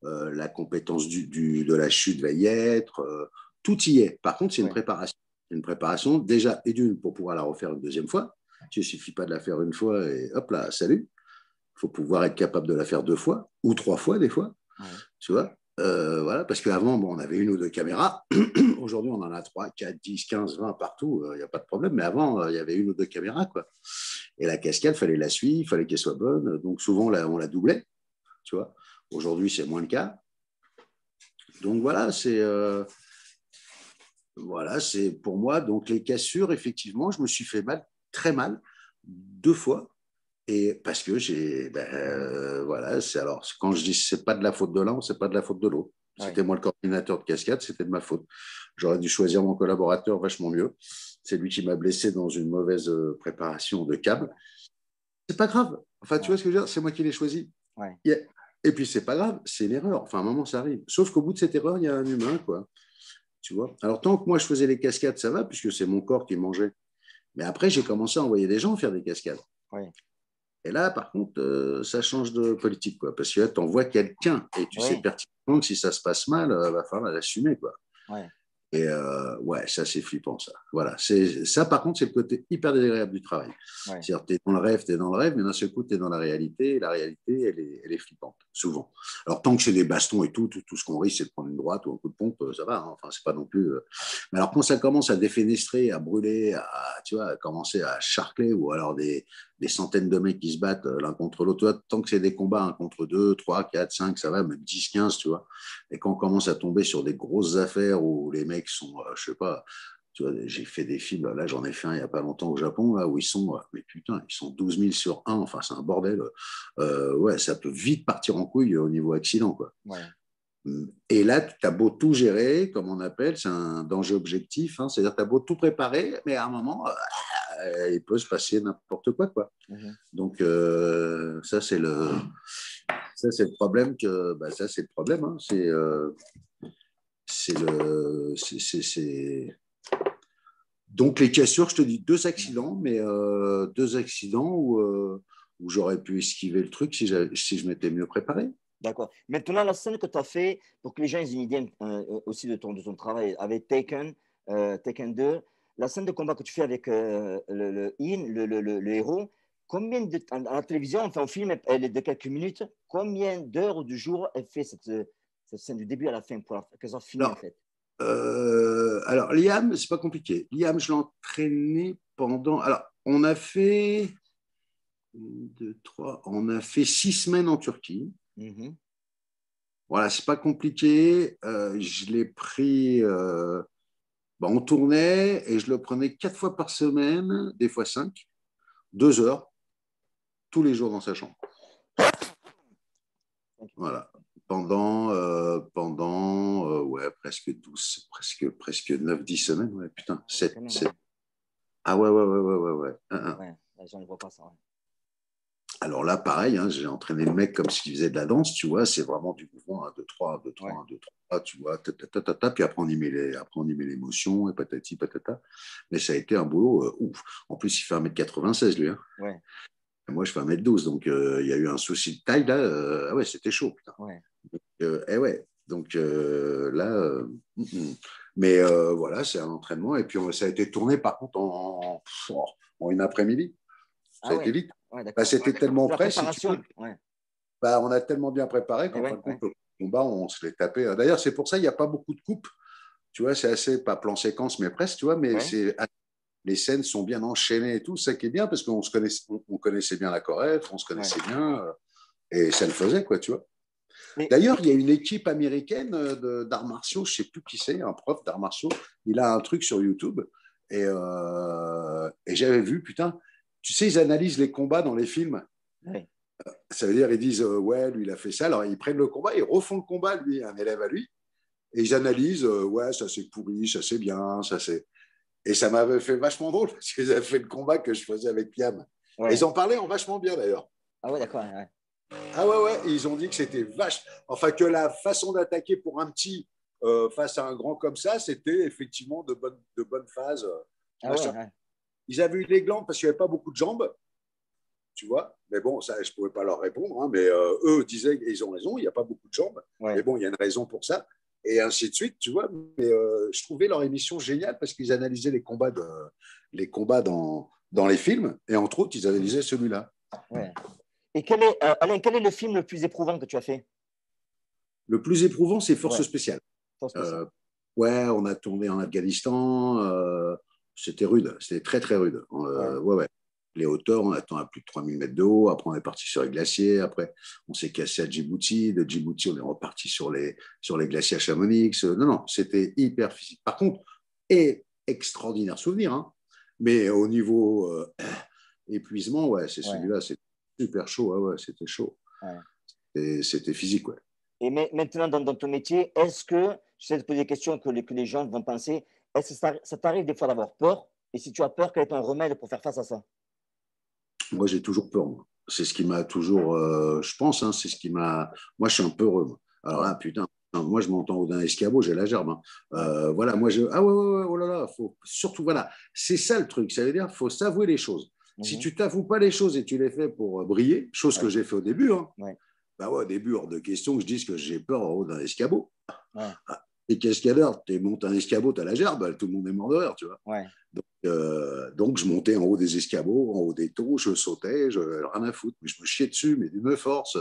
la compétence de la chute va y être, tout y est. Par contre, c'est une oui, préparation. Une préparation déjà et d'une pour pouvoir la refaire une deuxième fois. Il ne suffit pas de la faire une fois et hop là, salut. Il faut pouvoir être capable de la faire deux fois ou trois fois des fois, oui, tu vois. Voilà, parce qu'avant, bon, on avait une ou deux caméras. Aujourd'hui, on en a 3, 4, 10, 15, 20 partout. Il n'y a pas de problème. Mais avant, il y avait une ou deux caméras, quoi. Et la cascade, il fallait la suivre, il fallait qu'elle soit bonne. Donc, souvent, on la doublait, tu vois. Aujourd'hui, c'est moins le cas. Donc, voilà, c'est pour moi. Donc, les cassures, effectivement, je me suis fait mal, très mal, deux fois. Et parce que voilà, quand je dis c'est pas de la faute de l'un, c'est pas de la faute de l'autre. oui, C'était moi le coordinateur de cascade, c'était de ma faute. J'aurais dû choisir mon collaborateur vachement mieux. C'est lui qui m'a blessé dans une mauvaise préparation de câble. C'est pas grave. Enfin, tu oui, vois ce que je veux dire? C'est moi qui l'ai choisi. oui, Yeah. Et puis c'est pas grave, c'est une erreur. Enfin, à un moment, ça arrive. Sauf qu'au bout de cette erreur, il y a un humain, quoi. Tu vois? Alors, tant que moi je faisais les cascades, ça va, puisque c'est mon corps qui mangeait. Mais après, j'ai commencé à envoyer des gens faire des cascades. oui, Et là, par contre, ça change de politique, quoi. Parce que là, tu envoies quelqu'un et tu sais oui, pertinemment que si ça se passe mal, il va falloir l'assumer, quoi. oui, Et ouais, ça, c'est flippant, ça. Voilà. Ça, par contre, c'est le côté hyper désagréable du travail. oui, C'est-à-dire, tu es dans le rêve, mais d'un seul coup, tu es dans la réalité. Et la réalité, elle est flippante, souvent. Alors, tant que c'est des bastons et tout ce qu'on risque, c'est de prendre une droite ou un coup de pompe, ça va. Hein. Enfin, c'est pas non plus. Mais alors, quand ça commence à défenestrer, à brûler, tu vois, à commencer à charcler, ou alors des centaines de mecs qui se battent l'un contre l'autre, tant que c'est des combats un contre deux, trois, quatre, cinq, ça va, même 10, 15, tu vois. Et quand on commence à tomber sur des grosses affaires où les mecs sont, je sais pas, tu vois, j'ai fait des films, là j'en ai fait un il n'y a pas longtemps au Japon, là où ils sont, mais putain, ils sont 12 000 sur un, enfin c'est un bordel. Ouais, ça peut vite partir en couille au niveau accident, quoi. oui, Et là, tu as beau tout gérer, comme on appelle, c'est un danger objectif, hein, c'est-à-dire tu as beau tout préparer, mais à un moment, il peut se passer n'importe quoi, quoi. mhm, Donc, ça, c'est le problème ça, c'est le problème, hein, c'est le, donc les cassures, je te dis deux accidents, mais deux accidents où où j'aurais pu esquiver le truc si je m'étais mieux préparé. D'accord. Maintenant, la scène que tu as fait, pour que les gens aient une idée aussi de ton travail avec Taken, Taken 2, la scène de combat que tu fais avec le héros, à la télévision, enfin au film, elle est de quelques minutes, combien d'heures ou de jours elle fait cette scène du début à la fin pour que ça finisse en Alors, fait? alors Liam, c'est pas compliqué. Liam, je l'ai entraîné pendant. Alors, on a fait 2, 3, on a fait 6 semaines en Turquie. Mhm. Voilà, c'est pas compliqué. Je l'ai pris. On tournait et je le prenais 4 fois par semaine, des fois 5, 2 heures, tous les jours dans sa chambre. Voilà. Pendant ouais, presque 12, presque 9, 10 semaines. Ouais, putain, Ah ouais, 7, quand même. 7. Ah ouais, ouais, ouais, ouais, ouais, ouais. Ouais, les gens ne voient pas ça. Ouais. Alors là, pareil, hein, j'ai entraîné le mec comme s'il faisait de la danse, tu vois, c'est vraiment du mouvement 1, 2, 3, 1, 2, 3, Ouais. 1, 2, 3, tu vois, puis après on y met l'émotion, et patati patata. Mais ça a été un boulot ouf. En plus, il fait 1,96 m lui. Hein. Ouais. Et moi, je fais 1,12 m, donc il y a eu un souci de taille là. Ah ouais, c'était chaud, putain. Ouais. Eh ouais, donc là, mais voilà, c'est un entraînement. Et puis ça a été tourné par contre en une après-midi. Ça Ah a été ouais. vite. Ouais, Bah, d'accord. c'était tellement La prêt, si tu veux. préparation. Ouais. Bah, on a tellement bien préparé Et qu'en fin ouais, de ouais. compte, le combat, on se l'est tapé. D'ailleurs, c'est pour ça qu'il n'y a pas beaucoup de coupes. Tu vois, c'est assez, pas plan séquence, mais presque, tu vois, mais Ouais. les scènes sont bien enchaînées et tout. Ça qui est bien parce qu'on on connaissait bien la Corée, on se Ouais. connaissait bien et ça le faisait, quoi, tu vois. Mais, D'ailleurs, il y a une équipe américaine d'arts martiaux, je ne sais plus qui c'est, un prof d'arts martiaux. Il a un truc sur YouTube et j'avais vu, putain, tu sais, ils analysent les combats dans les films. ouais. Ça veut dire, ils disent, ouais, lui, il a fait ça. Alors, ils prennent le combat, ils refont le combat, lui, un élève à lui, et ils analysent, ouais, ça c'est pourri, ça c'est bien, ça c'est. Et ça m'avait fait vachement drôle, parce qu'ils avaient fait le combat que je faisais avec Piam. Et ils Ouais. en parlaient en vachement bien, d'ailleurs. Ah ouais, d'accord. Ouais. Ah ouais, ouais, ils ont dit que c'était vache. Enfin, que la façon d'attaquer pour un petit face à un grand comme ça, c'était effectivement de bonnes phases. Ah ouais, Machin. ouais. Ils avaient eu des glandes parce qu'il n'y avait pas beaucoup de jambes, tu vois. Mais bon, ça, je ne pouvais pas leur répondre. Hein, mais eux disaient, et ils ont raison, il n'y a pas beaucoup de jambes. Mais Ouais. bon, il y a une raison pour ça. Et ainsi de suite, tu vois. Mais je trouvais leur émission géniale parce qu'ils analysaient les combats dans les films. Et entre autres, ils analysaient celui-là. Ouais. Et Alain, quel est le film le plus éprouvant que tu as fait? Le plus éprouvant, c'est Force Ouais, spéciale. force spéciale. Euh, ouais, on a tourné en Afghanistan. C'était rude, c'était très très rude. Ouais. Ouais, ouais. Les hauteurs, on attend à plus de 3 000 mètres de haut. Après, on est parti sur les glaciers. Après, on s'est cassé à Djibouti. De Djibouti, on est reparti sur les glaciers à Chamonix. Non, non, c'était hyper physique. Par contre, et extraordinaire souvenir. Hein. Mais au niveau épuisement, ouais, c'est Ouais. celui-là. C'est super chaud. Ouais, ouais, c'était chaud. Ouais. Et c'était physique, ouais. Et maintenant, dans ton métier, est-ce que, je sais de poser des questions que les gens vont penser, est-ce que ça t'arrive des fois d'avoir peur? Et si tu as peur, quel est ton remède pour faire face à ça? Moi, j'ai toujours peur. Moi. C'est ce qui m'a toujours, je pense, hein, c'est ce qui m'a. Moi, je suis un peu heureux. Moi. Alors Ouais, là, putain, moi, je m'entends d'un escabeau, j'ai la gerbe. Hein. ouais. Voilà, moi, je. Ah ouais, ouais, ouais, oh là là, faut. Surtout, voilà, c'est ça le truc. Ça veut dire, faut s'avouer les choses. Si Mhm. tu t'avoues pas les choses et tu les fais pour briller, chose que Ouais, j'ai fait au début, hein, ouais, bah ouais, au début, hors de question que je dise que j'ai peur en haut d'un escabeau. ouais, Ah, et qu'est-ce qu'il y a d'heure? Tu montes un escabeau, tu as la gerbe, tout le monde est mort de rire, tu vois. ouais. Donc, je montais en haut des escabeaux, en haut des taux, je sautais, rien à foutre, mais je me chiais dessus, mais d'une force.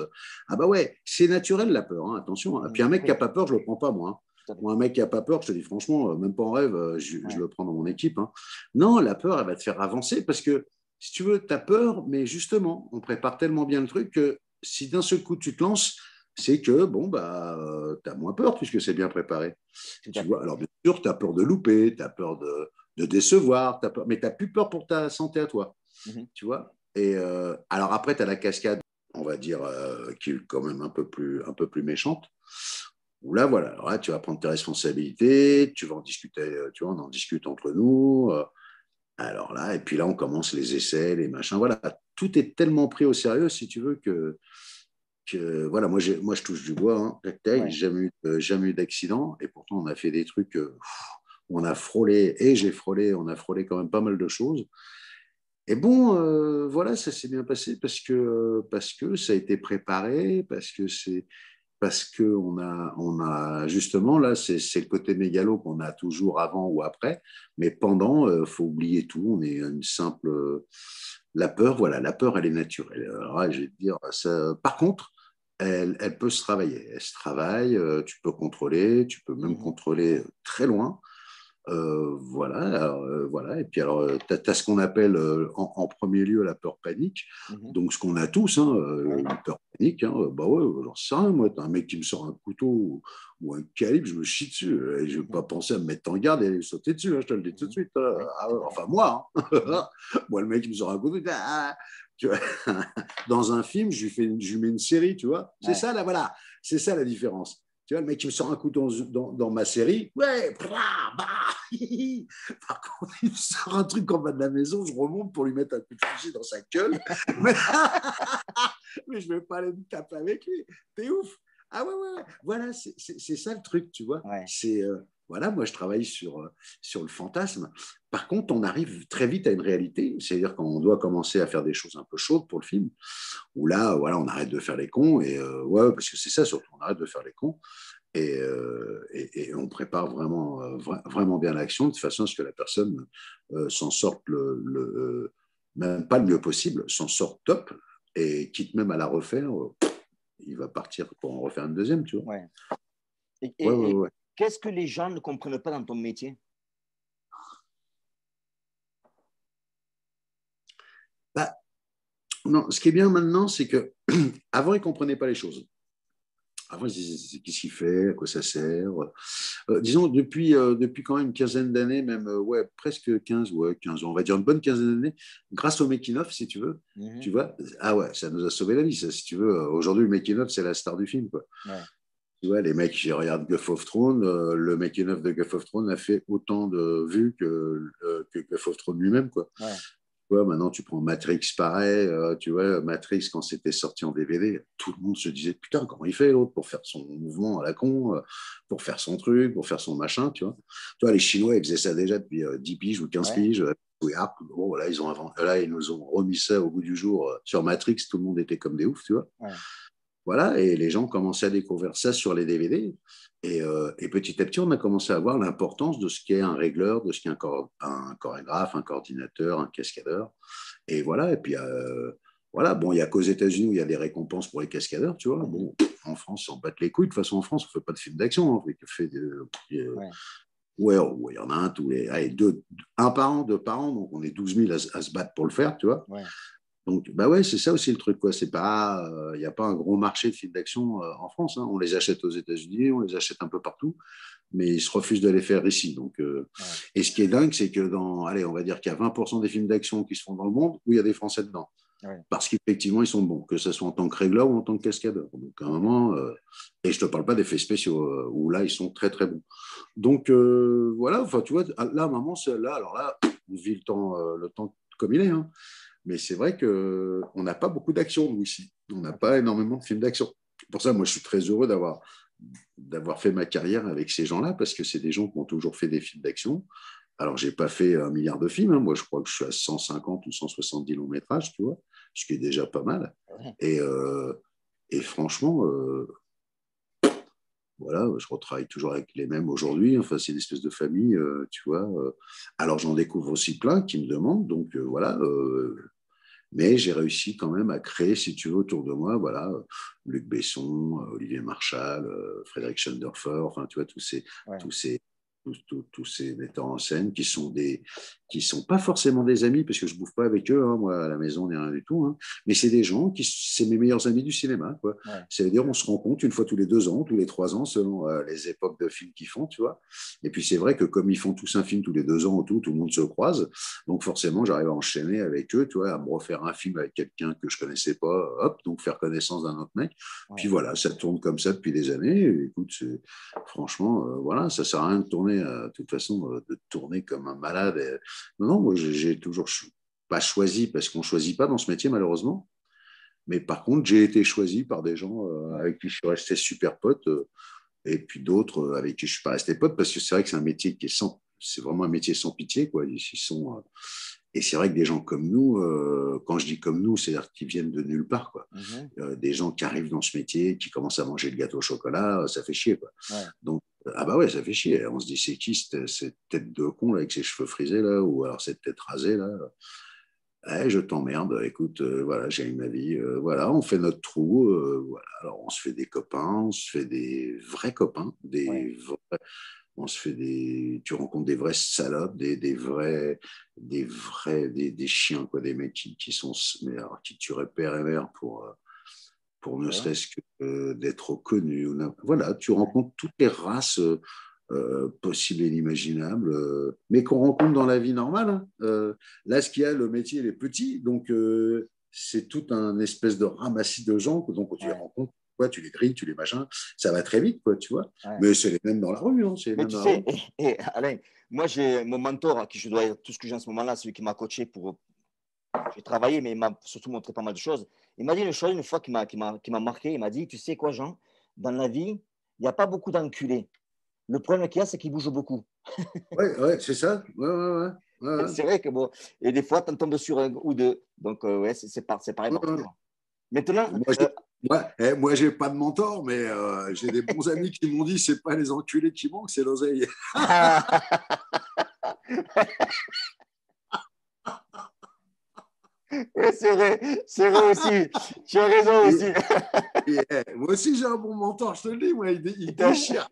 Ah bah ouais, c'est naturel la peur, hein, attention. Hein. Puis un Mhm. mec qui n'a Oui, pas peur, je ne le prends pas moi. Hein. tout à fait. Moi, un mec qui n'a pas peur, je te dis franchement, même pas en rêve, je Ouais, le prends dans mon équipe. Hein. Non, la peur, elle va te faire avancer parce que si tu veux, tu as peur, mais justement, on prépare tellement bien le truc que si d'un seul coup tu te lances, c'est que bon, bah, tu as moins peur puisque c'est bien préparé. tout à Tu fait. vois, alors bien sûr, tu as peur de louper, tu as peur de décevoir, mais tu n'as plus peur pour ta santé à toi, Mhm. tu vois. Et alors après, tu as la cascade, on va dire, qui est quand même un peu plus méchante, où là, voilà, alors là, tu vas prendre tes responsabilités, tu vas en discuter, tu vois, on en discute entre nous. Alors là, et puis là, on commence les essais, les machins, voilà. Tout est tellement pris au sérieux, si tu veux, que voilà, moi, je touche du bois, hein, Ouais, jamais eu d'accident, et pourtant, on a fait des trucs on a frôlé, et j'ai frôlé, on a frôlé quand même pas mal de choses. Et bon, voilà, ça s'est bien passé parce que ça a été préparé, parce que on a justement là, c'est le côté mégalo qu'on a toujours avant ou après, mais pendant, faut oublier tout. On est une simple la peur, voilà, la peur, elle est naturelle. Alors là, je vais te dire, ça, par contre, elle peut se travailler. Elle se travaille, tu peux contrôler, tu peux même Mhm. contrôler très loin. Voilà, alors, voilà. Et puis alors, tu as, ce qu'on appelle en premier lieu la peur panique. Mhm. Donc, ce qu'on a tous, hein, Ouais. une peur panique. Hein, bah ouais, j'en sais rien, moi. T'as un mec qui me sort un couteau ou un calibre, je me chie dessus. Et je ne vais pas Mhm. penser à me mettre en garde et aller sauter dessus. Hein, je te le dis tout de Mhm. suite. Hein. Ouais, Ah, tout ouais, à fait. enfin, moi, Mhm. hein. Moi, le mec qui me sort un couteau, ah, tu vois, dans un film, je lui mets une série, tu vois. C'est Ouais. ça, là, voilà. C'est ça la différence. Tu vois, le mec qui me sort un couteau dans ma série, ouais, blah, bah, par contre, il me sort un truc en bas de la maison, je remonte pour lui mettre un coup de fusil dans sa gueule, mais, mais je ne vais pas aller me taper avec lui. T'es ouf. Ah ouais, ouais, ouais. Voilà, c'est ça le truc, tu vois. Ouais. C'est voilà, moi je travaille sur le fantasme. Par contre, on arrive très vite à une réalité, c'est-à-dire qu'on doit commencer à faire des choses un peu chaudes pour le film, où là, voilà, on arrête de faire les cons, et ouais, parce que c'est ça surtout, on arrête de faire les cons, et on prépare vraiment, vraiment bien l'action, de façon à ce que la personne s'en sorte même pas le mieux possible, s'en sorte top, et quitte même à la refaire, il va partir pour en refaire une deuxième, tu vois. Ouais. Ouais, ouais, Et ouais. qu'est-ce que les gens ne comprennent pas dans ton métier? Bah, non, ce qui est bien maintenant, c'est que avant, ils ne comprenaient pas les choses. Avant, ils se disaient, qu'est-ce qu'il fait, à quoi ça sert. Disons, depuis quand même une quinzaine d'années, même, ouais, presque 15, ouais, 15 ans, on va dire une bonne quinzaine d'années, grâce au making-of, si tu veux, Mhm. tu vois, ah ouais, ça nous a sauvé la vie, ça, si tu veux. Aujourd'hui, le making-of, c'est la star du film, quoi. Ouais. Tu vois, les mecs qui regardent Game of Thrones, le making-of de Game of Thrones a fait autant de vues que Game of Thrones lui-même, quoi. Ouais. Tu vois, maintenant, tu prends Matrix, pareil. Tu vois, Matrix, quand c'était sorti en DVD, tout le monde se disait, putain, comment il fait l'autre pour faire son mouvement à la con, pour faire son truc, pour faire son machin, tu vois. Tu vois, les Chinois, ils faisaient ça déjà depuis 10 piges ou 15 Ouais. piges. Oui, ah, bon, là, là, ils nous ont remis ça au bout du jour sur Matrix. Tout le monde était comme des oufs, tu vois. Ouais. Voilà, et les gens commençaient à découvrir ça sur les DVD. Et petit à petit, on a commencé à voir l'importance de ce qu'est un régleur, de ce qu'est un chorégraphe, un coordinateur, un cascadeur. Et voilà, et puis voilà, bon, il n'y a qu'aux États-Unis où il y a des récompenses pour les cascadeurs, tu vois. Mhm. Bon, en France, on bat les couilles. De toute façon, en France, on ne fait pas de film d'action. Hein. On fait Ouais. ouais, ouais, il y en a un tous les. Allez, un par an, deux par an, donc on est 12 000 à se battre pour le faire, tu vois. Ouais. Donc, bah ouais, c'est ça aussi le truc, quoi. C'est pas, il n'y a pas un gros marché de films d'action en France. Hein. On les achète aux États-Unis, on les achète un peu partout, mais ils se refusent de les faire ici. Donc, Ouais. et ce qui est dingue, c'est que allez, on va dire qu'il y a 20% des films d'action qui se font dans le monde où il y a des Français dedans. Ouais. Parce qu'effectivement, ils sont bons, que ce soit en tant que régleur ou en tant que cascadeur. Donc, à un Ok. moment, et je te parle pas d'effets spéciaux, où là, ils sont très, très bons. Donc, voilà, enfin, tu vois, là, à un moment, là, alors là, on vit le temps comme il est, hein. Mais c'est vrai qu'on n'a pas beaucoup d'action, nous, ici. On n'a Ok. pas énormément de films d'action. Pour ça, moi, je suis très heureux d'avoir fait ma carrière avec ces gens-là, parce que c'est des gens qui ont toujours fait des films d'action. Alors, j'ai pas fait 1 milliard de films. Hein. Moi, je crois que je suis à 150 ou 170 longs métrages, tu vois, ce qui est déjà pas mal. Ouais. Et, et franchement, voilà, je retravaille toujours avec les mêmes aujourd'hui. Enfin, c'est une espèce de famille, tu vois. Alors, j'en découvre aussi plein qui me demandent. Donc, voilà. Mais j'ai réussi quand même à créer, si tu veux, autour de moi, voilà, Luc Besson, Olivier Marchal, Frédéric Schoendorfer, enfin, tu vois, Ouais. tous ces, tous ces metteurs en scène qui sont pas forcément des amis, parce que je bouffe pas avec eux, hein, moi, à la maison, ni rien du tout, hein, mais c'est des gens c'est mes meilleurs amis du cinéma, quoi. Ouais. C'est-à-dire, on se rencontre une fois tous les 2 ans, tous les 3 ans, selon les époques de films qu'ils font, tu vois. Et puis, c'est vrai que comme ils font tous un film tous les 2 ans, tout le monde se croise. Donc forcément, j'arrive à enchaîner avec eux, tu vois, à me refaire un film avec quelqu'un que je connaissais pas, hop, donc faire connaissance d'un autre mec. Puis Ouais. voilà, ça tourne comme ça depuis des années. Et écoute, franchement, voilà, ça sert à rien de tourner, de toute façon, de tourner comme un malade. Non, non, moi j'ai toujours pas choisi, parce qu'on choisit pas dans ce métier malheureusement. Mais par contre, j'ai été choisi par des gens Ouais. avec qui je suis resté super pote, et puis d'autres avec qui je suis pas resté pote, parce que c'est vrai que c'est un métier qui est sans, c'est vraiment un métier sans pitié, quoi. Ils sont Et c'est vrai que des gens comme nous, quand je dis comme nous, c'est-à-dire qu'ils viennent de nulle part, quoi. Des gens qui arrivent dans ce métier, qui commencent à manger le gâteau au chocolat, ça fait chier, quoi. Ouais. Donc, ah bah ouais, ça fait chier. On se dit, c'est qui cette tête de con là, avec ses cheveux frisés, là, ou alors cette tête rasée, là. Eh, je t'emmerde, écoute, voilà, j'ai ma vie, voilà, on fait notre trou, voilà. Alors on se fait des copains, on se fait des vrais copains, Ouais. on se fait tu rencontres des vrais salopes, des chiens, quoi, des mecs qui sont, mais alors, qui tueraient père et mère pour ne Ouais. serait-ce que d'être reconnu. Voilà, tu rencontres toutes les races possibles et inimaginables, mais qu'on rencontre dans la vie normale. Hein. Là, ce qu'il y a, le métier, il est petit, donc c'est tout un espèce de ramassis de gens, donc tu les Ouais. rencontres, quoi, tu les grilles, tu les machins, ça va très vite, quoi, tu vois. Ouais. Mais c'est les mêmes dans la rue, hein, c'est les Mais mêmes tu dans la sais, rue. Alain, moi j'ai mon mentor à qui je dois tout ce que j'ai en ce moment-là, celui qui m'a coaché pour. J'ai travaillé, mais il m'a surtout montré pas mal de choses. Il m'a dit une chose une fois qui m'a marqué. Il m'a dit, tu sais quoi, Jean, dans la vie, il n'y a pas beaucoup d'enculés. Le problème qu'il y a, c'est qu'ils bougent beaucoup. Ouais, ouais, c'est ça. Ouais, ouais, ouais, ouais, C'est vrai que bon, et des fois, tu en tombes sur un ou deux. Donc, ouais, c'est pareil ouais, partout, ouais. quoi. Maintenant, Moi, j'ai pas de mentor, mais j'ai des bons amis qui m'ont dit c'est pas les enculés qui manquent, c'est l'oseille. ouais, c'est vrai aussi. Tu as raison Et, aussi. moi aussi, j'ai un bon mentor, je te le dis, moi, il déchire.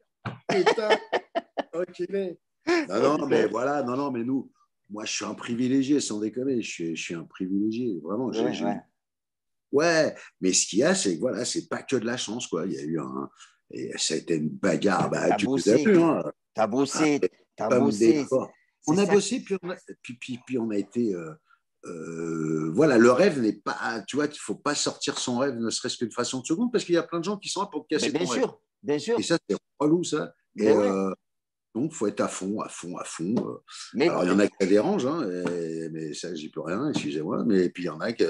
Putain, enculé. Non, Oh, non, mais putain. voilà, non, non, mais nous, moi, je suis un privilégié, sans déconner, je suis un privilégié, vraiment. Ouais, ouais. Ouais, mais ce qu'il y a, c'est que voilà, c'est pas que de la chance, quoi. Il y a eu et ça a été une bagarre, bah, T'as tu les as bossé, vu, hein. t'as Ah, bossé, t'as comme des bossé. forts. C'est On a ça. bossé, puis on a été. Voilà, le rêve n'est pas. Tu vois, il ne faut pas sortir son rêve, ne serait-ce qu'une fraction de seconde, parce qu'il y a plein de gens qui sont là pour te Mais casser ton rêve. bien Et sûr. ça, c'est relou, ça. Et Ben ouais. donc, il faut être à fond, à fond, à fond. Mais, Alors, il y en a qui ça dérange, hein, mais ça, j'y peux rien, excusez-moi. Mais puis, il y en a qui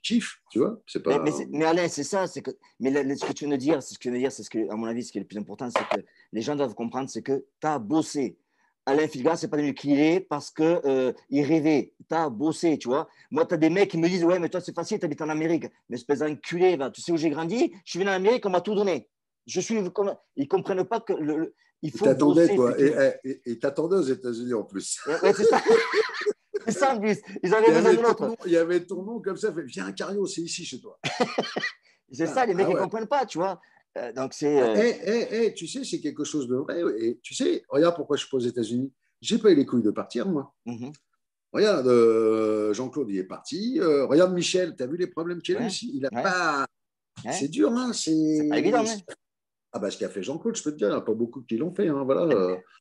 kiffent, tu vois. C'est pas. mais Alain, c'est ça, c'est que, mais ce que tu viens de dire, c'est ce que tu viens de dire, c'est ce que, à mon avis, ce qui est le plus important, c'est que les gens doivent comprendre, c'est que tu as bossé. Alain Filga, c'est pas devenu qui il est parce que il rêvait. Tu as bossé, tu vois. Moi, tu as des mecs qui me disent, ouais, mais toi, c'est facile, tu habites en Amérique. Mais espèce d'enculé, tu sais où j'ai grandi? Je suis venu en Amérique, on m'a tout donné. Je suis comme, ils comprennent pas que il faut T'attendais, bosser, toi. c'est tout. Et t'attendais aux États-Unis en plus. Ouais, c'est ça. C'est ça, en plus. Ils avaient besoin de l'autre. Il y avait ton nom comme ça. Fait, viens, Cario, c'est ici chez toi. C'est ça, Ah, les mecs, ah ils ouais. comprennent pas, tu vois. Donc, c'est. Tu sais, c'est quelque chose de vrai. Et tu sais, regarde pourquoi je suis pas aux États-Unis. J'ai pas eu les couilles de partir, moi. Mhm. Regarde, Jean-Claude, il est parti. Regarde Michel, tu as vu les problèmes qu'il a eu Ouais, ici. Il a ouais, pas. ouais. C'est dur, hein. C'est pas évident, hein. Ah bah, ce qu'a fait Jean-Claude, je peux te dire, il n'y en a pas beaucoup qui l'ont fait. Hein, voilà.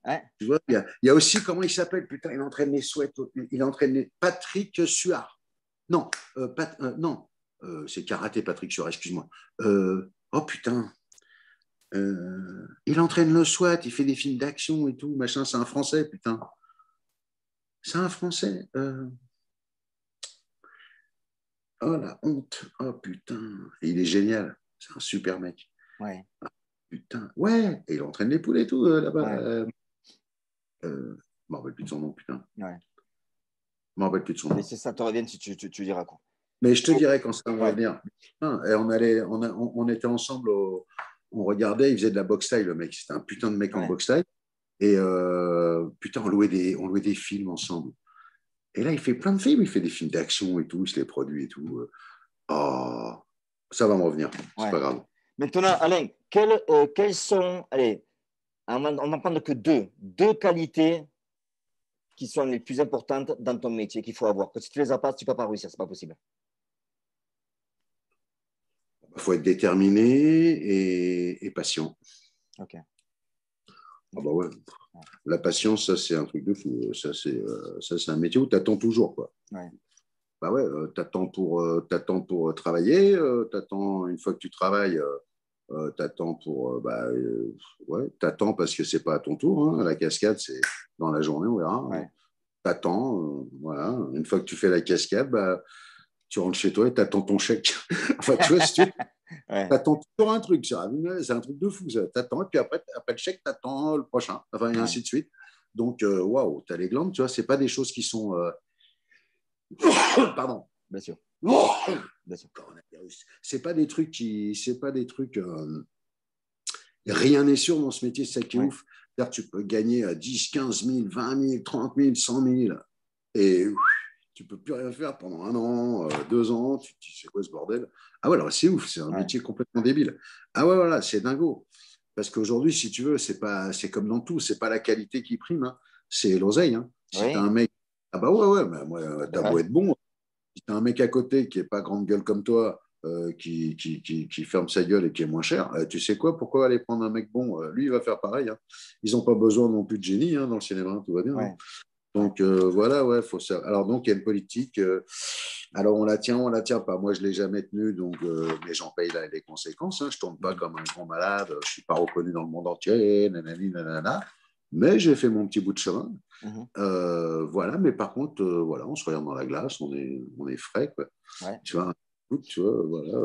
Ouais. Tu vois, il y a aussi, comment il s'appelle, putain, il entraîne les Souhaites. Il entraîne les Patrick Suard. Non, non, c'est karaté, Patrick Suard, excuse-moi. Oh putain. Il entraîne le SWAT, il fait des films d'action et tout, machin, c'est un Français, putain. C'est un Français. Oh la honte. Oh putain. Et il est génial. C'est un super mec. Ouais, Putain. Ouais. Et il entraîne les poules et tout là-bas. ouais, Je ne me rappelle plus de son nom, putain. ouais. Je me rappelle plus de son Mais nom. c'est ça, te revient si tu diras quoi. Mais je te Et- dirai quand ça va ouais, venir. Putain, et on était ensemble, on regardait, il faisait de la boxe taille, le mec. C'était un putain de mec en ouais. boxe taille. Et putain, on louait des films ensemble. Et là, il fait plein de films. Il fait des films d'action et tout. Il se les produit et tout. Oh, ça va me revenir. C'est Ouais. pas grave. Maintenant, Alain, quelles sont, allez, on n'en parle que deux qualités qui sont les plus importantes dans ton métier qu'il faut avoir. Que si tu les as pas, tu ne peux pas réussir, c'est pas possible. Il faut être déterminé et patient. Ok. Ah Ok. bah ouais. La patience, ça, c'est un truc de fou. Ça, c'est un métier où tu attends toujours, quoi. Ouais. Bah ouais, t'attends pour travailler, t'attends une fois que tu travailles, t'attends pour ouais, t'attends parce que c'est pas à ton tour. Hein. La cascade, c'est dans la journée, on verra. Ouais. T'attends, voilà. Une fois que tu fais la cascade, bah, tu rentres chez toi et t'attends ton chèque. Enfin, tu vois, si tu Ouais. attends toujours un truc, c'est un truc de fou. T'attends et puis après le chèque, t'attends le prochain. Enfin, et Ouais. ainsi de suite. Donc, waouh, t'as les glandes, tu vois, c'est pas des choses qui sont Pardon. Bien sûr. Bien sûr. Coronavirus. C'est pas des trucs. Rien n'est sûr dans ce métier, c'est ça qui est ouf. C'est-à-dire que tu peux gagner à 10, 15 000, 20 000, 30 000, 100 000 et tu peux plus rien faire pendant 1 an, 2 ans. Tu te dis, c'est quoi ce bordel? Ah ouais, alors c'est ouf, c'est un métier complètement débile. Ah ouais, voilà, c'est dingo. Parce qu'aujourd'hui, si tu veux, c'est comme dans tout, c'est pas la qualité qui prime, hein, c'est l'oseille. Hein. Si tu as un mec, ah bah ouais, bah, moi, t'as beau être bon, si tu as un mec à côté qui est pas grande gueule comme toi, qui ferme sa gueule et qui est moins cher, tu sais quoi, pourquoi aller prendre un mec bon? Lui, il va faire pareil. Hein. Ils n'ont pas besoin non plus de génie dans le cinéma, tout va bien. Hein. Donc voilà, ouais, faut ça. Alors donc il y a une politique. Alors on la tient pas. Moi je l'ai jamais tenue, donc mais j'en paye les conséquences. Hein. Je tourne pas comme un grand malade. Je suis pas reconnu dans le monde entier. Nanani, nanana. Mais j'ai fait mon petit bout de chemin. Voilà. Mais par contre, voilà, on se regarde dans la glace, on est frais, quoi. Tu vois, voilà.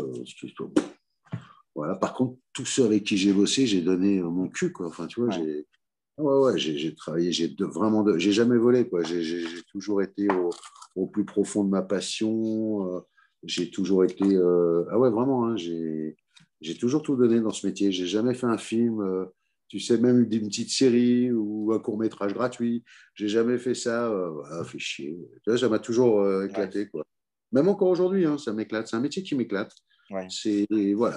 Voilà. Par contre, tous ceux avec qui j'ai bossé, j'ai donné mon cul, quoi. Enfin, tu vois, j'ai travaillé, j'ai jamais volé, quoi. J'ai toujours été au plus profond de ma passion. J'ai toujours été, ah ouais, vraiment, hein, j'ai toujours tout donné dans ce métier. J'ai jamais fait un film, tu sais, même une petite série ou un court-métrage gratuit. J'ai jamais fait ça. Fait chier. Tu vois, ça m'a toujours éclaté, quoi. Même encore aujourd'hui, hein, ça m'éclate. C'est un métier qui m'éclate. Voilà,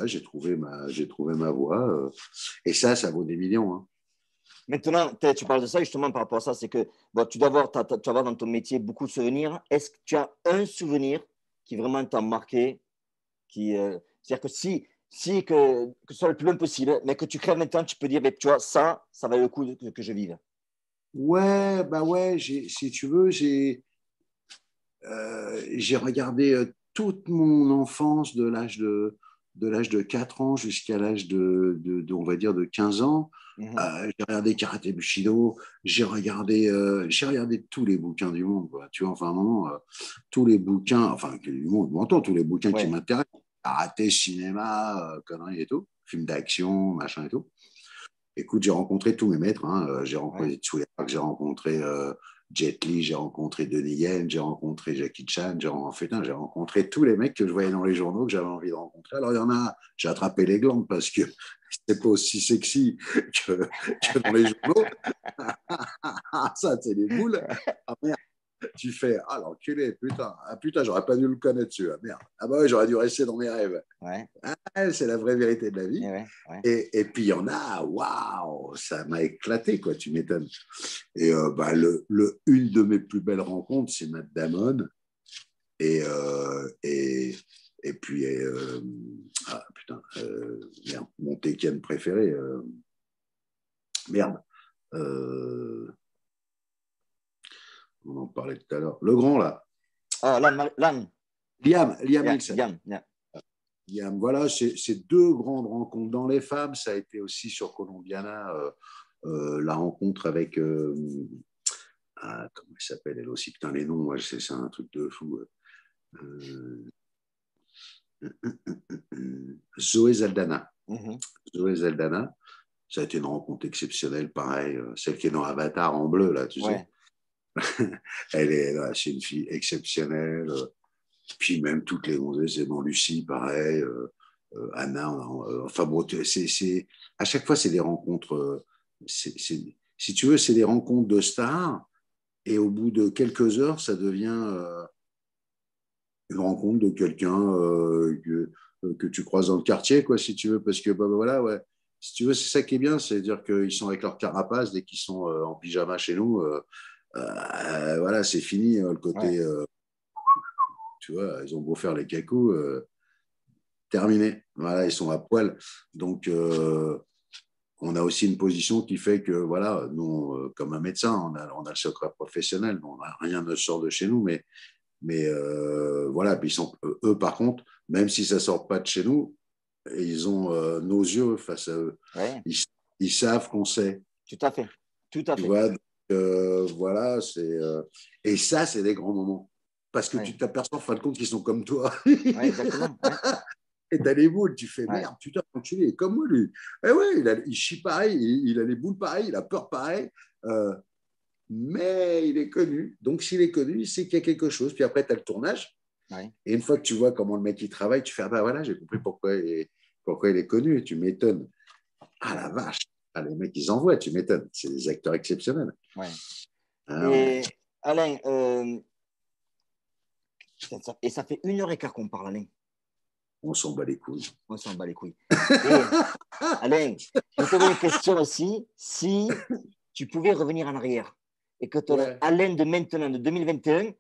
j'ai trouvé ma voie. Et ça vaut des millions. Hein. Maintenant, tu parles de ça justement par rapport à ça, c'est que bon, tu vas avoir dans ton métier beaucoup de souvenirs. Est-ce que tu as un souvenir qui vraiment t'a marqué, c'est-à-dire que que ce soit le plus loin possible, mais que tu crèves maintenant, tu peux dire, mais tu vois, ça valait le coup que je vive. Ouais, bah ouais, si tu veux, j'ai regardé toute mon enfance de l'âge de 4 ans jusqu'à l'âge on va dire, de 15 ans. J'ai regardé Karaté Bushido, j'ai regardé tous les bouquins du monde, quoi. Tu vois, enfin, vraiment, tous les bouquins, enfin, du monde, m'entends, tous les bouquins qui m'intéressent, karaté, cinéma, conneries et tout, films d'action, machin et tout. Écoute, j'ai rencontré tous mes maîtres. Hein. J'ai rencontré Tsuyark, j'ai rencontré Jet Li, j'ai rencontré Donnie Yen, j'ai rencontré Jackie Chan, j'ai rencontré tous les mecs que je voyais dans les journaux que j'avais envie de rencontrer. Alors, il y en a, j'ai attrapé les glandes parce que c'est pas aussi sexy que dans les journaux. Ça, c'est des boules. Ah, merde. Tu fais, ah l'enculé, putain, j'aurais pas dû le connaître celui-là, merde. Ah bah ouais, j'aurais dû rester dans mes rêves. Ah, c'est la vraie vérité de la vie. Et puis il y en a, waouh, ça m'a éclaté, quoi, tu m'étonnes. Et bah, une de mes plus belles rencontres, c'est Matt Damon. Et puis, ah putain, merde, mon Tekken préféré, merde. On en parlait tout à l'heure. Le grand, là. Ah, Lan. Liam Neeson. Yeah. Liam, voilà, c'est deux grandes rencontres dans les femmes. Ça a été aussi sur Colombiana, la rencontre avec. Comment elle s'appelle, elle aussi? Putain, les noms, moi, c'est un truc de fou. Zoé Saldana. Zoé Saldana. Ça a été une rencontre exceptionnelle, pareil. Celle qui est dans Avatar en bleu, là, tu sais. C'est une fille exceptionnelle. Puis même toutes les gonzesses, c'est bon, Lucie, pareil. Anna, enfin bon, à chaque fois, c'est des rencontres. Si tu veux, c'est des rencontres de stars. Et au bout de quelques heures, ça devient une rencontre de quelqu'un que tu croises dans le quartier, quoi, si tu veux. Parce que, bah, voilà, ouais. Si tu veux, c'est ça qui est bien, c'est-à-dire qu'ils sont avec leur carapace dès qu'ils sont en pyjama chez nous. Voilà, c'est fini, le côté. Tu vois, ils ont beau faire les cacous, terminé. Voilà, ils sont à poil. Donc, on a aussi une position qui fait que, voilà, nous, comme un médecin, on a le secret professionnel. Rien ne sort de chez nous, mais voilà. Puis eux, par contre, même si ça ne sort pas de chez nous, ils ont nos yeux face à eux. Ils savent qu'on sait. Tout à fait. Tu vois, donc, voilà, et ça, c'est des grands moments. Parce que tu t'aperçois, en fin de compte, qu'ils sont comme toi. Exactement. Et t'as les boules, tu fais merde, putain, enculé, il est comme moi, lui. Et ouais, il chie pareil, il a les boules pareil, il a peur pareil. mais il est connu. Donc, s'il est connu, c'est qu'il y a quelque chose. Puis après, tu as le tournage. Ouais. Et une fois que tu vois comment le mec il travaille, tu fais, ah bah voilà, j'ai compris pourquoi il est connu. Et tu m'étonnes. Ah la vache. Ah, les mecs, ils envoient, tu m'étonnes. C'est des acteurs exceptionnels. Ouais. Ah, ouais. Et Alain, et ça fait 1 heure et quart qu'on parle, Alain. On s'en bat les couilles. On s'en bat les couilles. Et Alain, je te pose une question aussi. Si tu pouvais revenir en arrière et que tu as Alain de maintenant, de 2021,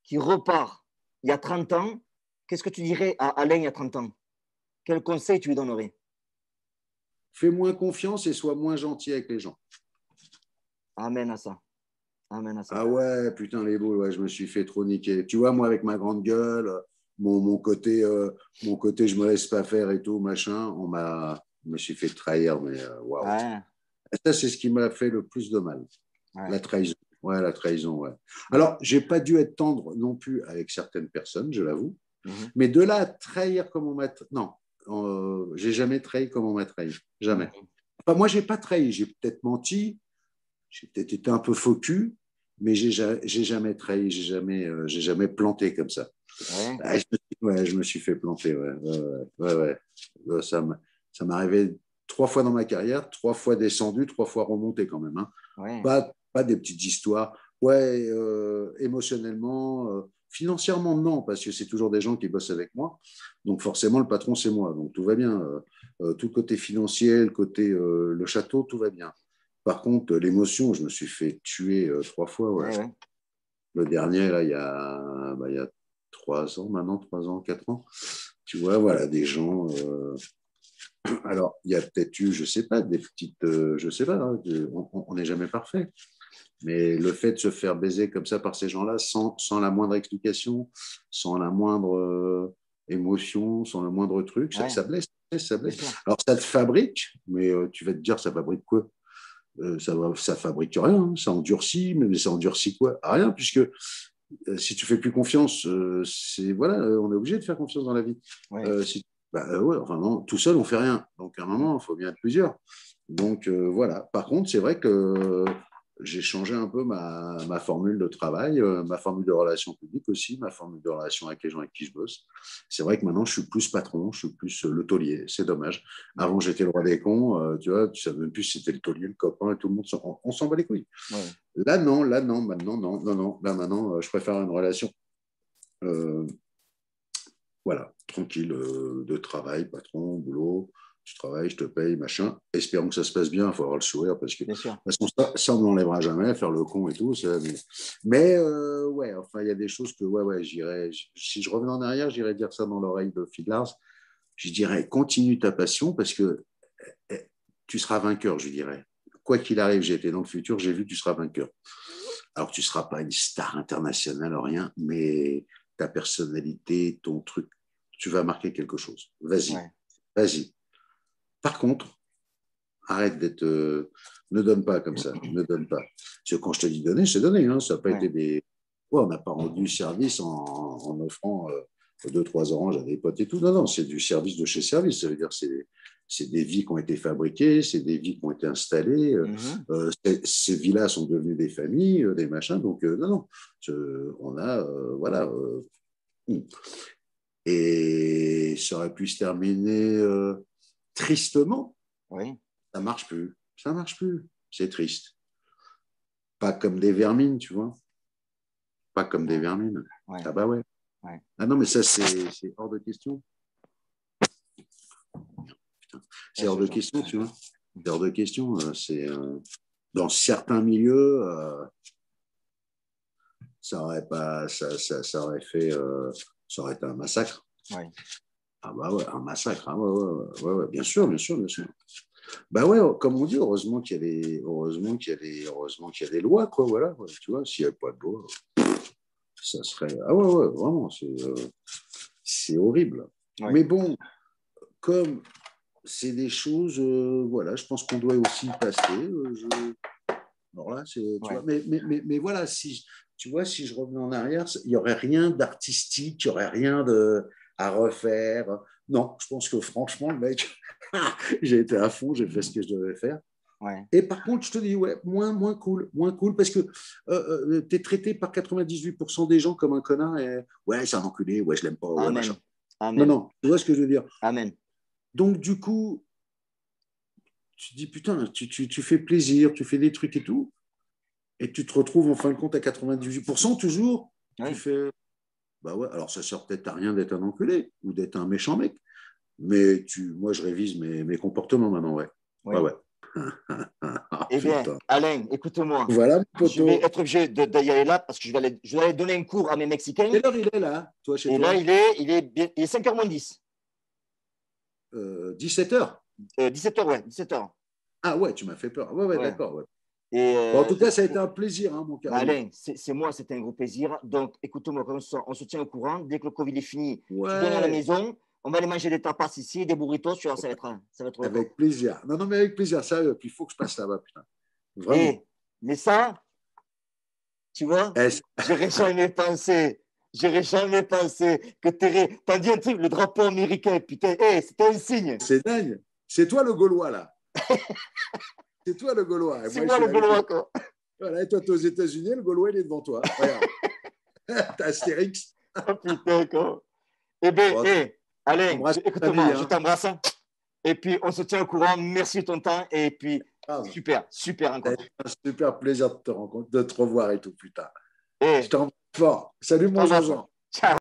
qui repart il y a 30 ans, qu'est-ce que tu dirais à Alain il y a 30 ans? Quel conseil tu lui donnerais? Fais moins confiance et sois moins gentil avec les gens. Amen à ça. Amen à ça. Ah ouais, putain, les boules, ouais, je me suis fait trop niquer. Tu vois, moi, avec ma grande gueule, mon côté, je me laisse pas faire et tout, machin, je me suis fait trahir, mais waouh. Ouais. Ça, c'est ce qui m'a fait le plus de mal. Ouais. La trahison. Ouais, la trahison, ouais. Alors, j'ai pas dû être tendre non plus avec certaines personnes, je l'avoue. Mais de là à trahir comme on m'a... Non, j'ai jamais trahi comme on m'a trahi. Jamais. Enfin, moi, j'ai pas trahi. J'ai peut-être menti. J'ai peut-être été un peu faux cul. Mais j'ai jamais trahi. J'ai jamais planté comme ça. Ouais. Je me suis fait planter. Ouais. Ça m'est arrivé 3 fois dans ma carrière. 3 fois descendu, 3 fois remonté quand même. Hein. Ouais. Pas des petites histoires. Ouais, émotionnellement, financièrement, non, parce que c'est toujours des gens qui bossent avec moi. Donc forcément, le patron, c'est moi. Donc tout va bien. Tout le côté financier, le côté le château, tout va bien. Par contre, l'émotion, je me suis fait tuer 3 fois. Ouais. Ouais. Le dernier, là, il y a 3 ans maintenant, 3 ans, 4 ans. Tu vois, voilà, des gens. Alors, il y a peut-être eu, je sais pas, des petites. Je sais pas, hein, on n'est jamais parfait. Mais le fait de se faire baiser comme ça par ces gens-là, sans la moindre explication, sans la moindre émotion, sans le moindre truc, ça blesse. Ça blesse. Alors, ça te fabrique, mais tu vas te dire, ça fabrique quoi? Ça fabrique rien, hein. Ça endurcit, mais ça endurcit quoi? Rien, puisque si tu fais plus confiance, on est obligé de faire confiance dans la vie. Ouais. Enfin non, tout seul on fait rien. Donc à un moment, il faut bien être plusieurs. Donc voilà. Par contre, c'est vrai que j'ai changé un peu ma formule de travail, ma formule de relation publique aussi, ma formule de relation avec les gens avec qui je bosse. C'est vrai que maintenant, je suis plus patron, je suis plus le taulier. C'est dommage. Avant, j'étais le roi des cons. Tu vois, tu savais même plus si c'était le taulier, le copain, et tout le monde, on s'en bat les couilles. Ouais. Là, non, maintenant, non. Là, maintenant, je préfère une relation, voilà, tranquille, de travail, patron, boulot. Tu travailles, je te paye, machin. Espérons que ça se passe bien. Il faut avoir le sourire parce que ça on ne l'enlèvera jamais, faire le con et tout. Mais ouais, enfin, il y a des choses que, j'irais. Si je revenais en arrière, j'irais dire ça dans l'oreille de Phil Lars. Je dirais, continue ta passion parce que tu seras vainqueur, je dirais. Quoi qu'il arrive, j'ai été dans le futur, j'ai vu que tu seras vainqueur. Alors, tu ne seras pas une star internationale, rien, mais ta personnalité, ton truc, tu vas marquer quelque chose. Vas-y. Par contre, arrête d'être... ne donne pas comme ça, ne donne pas. Parce que quand je te dis donner, c'est donner. Hein. Ça n'a pas été des... on n'a pas rendu service en offrant 2-3 oranges à des potes et tout. Non, c'est du service de chez service. Ça veut dire que c'est des vies qui ont été fabriquées, c'est des vies qui ont été installées. Ces vies-là sont devenues des familles, des machins. Donc, on a... voilà. Et ça aurait pu se terminer tristement. Oui. Ça marche plus. C'est triste. Pas comme des vermines, tu vois. Pas comme des vermines. Ouais. Ah bah ouais. Ah non, mais ça, c'est hors de question. Putain. C'est hors de question, tu vois. C'est hors de question. Dans certains milieux, ça aurait été un massacre. Ouais. Ah bah ouais, un massacre. Ah ouais, bien sûr. Bah ouais, comme on dit, heureusement qu'il y a des lois, quoi, voilà. Tu vois, s'il n'y avait pas de loi, ça serait... Ah ouais, vraiment, c'est horrible. Ouais. Mais bon, comme c'est des choses, voilà, je pense qu'on doit aussi y passer. Alors là, tu vois, mais voilà, si je revenais en arrière, il n'y aurait rien d'artistique, il n'y aurait rien à refaire. Non, je pense que franchement, le mec, j'ai été à fond, j'ai fait ce que je devais faire. Ouais. Et par contre, je te dis, ouais, moins cool, parce que tu es traité par 98% des gens comme un connard et ouais, c'est un enculé, ouais, je l'aime pas, ouais, machin. Amen. Amen. Non, tu vois ce que je veux dire. Amen. Donc, du coup, tu te dis, putain, tu fais plaisir, tu fais des trucs et tout, et tu te retrouves en fin de compte à 98% toujours, tu Oui. fais, bah ouais, alors ça sert peut-être à rien d'être un enculé ou d'être un méchant mec, mais moi, je révise mes comportements maintenant, ouais. Ouais, Oui. ouais. Ah, Eh bien, putain. Alain, écoute-moi. Voilà, mon Je vais poteau. être obligé d'y aller là parce que je vais aller donner un cours à mes Mexicains. Quelle heure il est là, toi, chez Et là, toi? il est 5h moins 10. 17h. 17h, ouais, 17h. Ah ouais, tu m'as fait peur. Ouais, ouais, Ouais. d'accord. Ouais. Et Bon, en tout cas, ça a été un plaisir, hein, mon Carlou. Alain, c'est moi, c'était un gros plaisir. Donc, écoute-moi, on se tient au courant. Dès que le Covid est fini, tu viens à la Ouais, maison. On va aller manger des tapas ici, des burritos. Tu vois, ça va être le top. avec plaisir. Non, non, mais avec plaisir, sérieux. Puis il faut que je passe là-bas, putain. Et, Vraiment. mais ça, tu vois, Eh, j'aurais jamais pensé. J'aurais jamais pensé que t'as dit un truc, le drapeau américain, putain, c'était un signe. c'est dingue. C'est toi le Gaulois, là. C'est toi le Gaulois. Et C'est moi, je moi suis le là avec les... Gaulois, quoi. Voilà, et toi, tu es aux États-Unis, le Gaulois, il est devant toi. Regarde. T'as Astérix. Oh putain, quoi. Eh bien, Bon, Alain, embrasse ta famille, écoute-moi, je hein. t'embrasse. Et puis, on se tient au courant. Merci de ton temps. Et puis, Ah, super, super ça a été rencontre. un super plaisir de te rencontrer, de te revoir et tout, putain. Je Et t'embrasse fort. Salut, je mon t'embrasse. Jean-Jean. Ciao.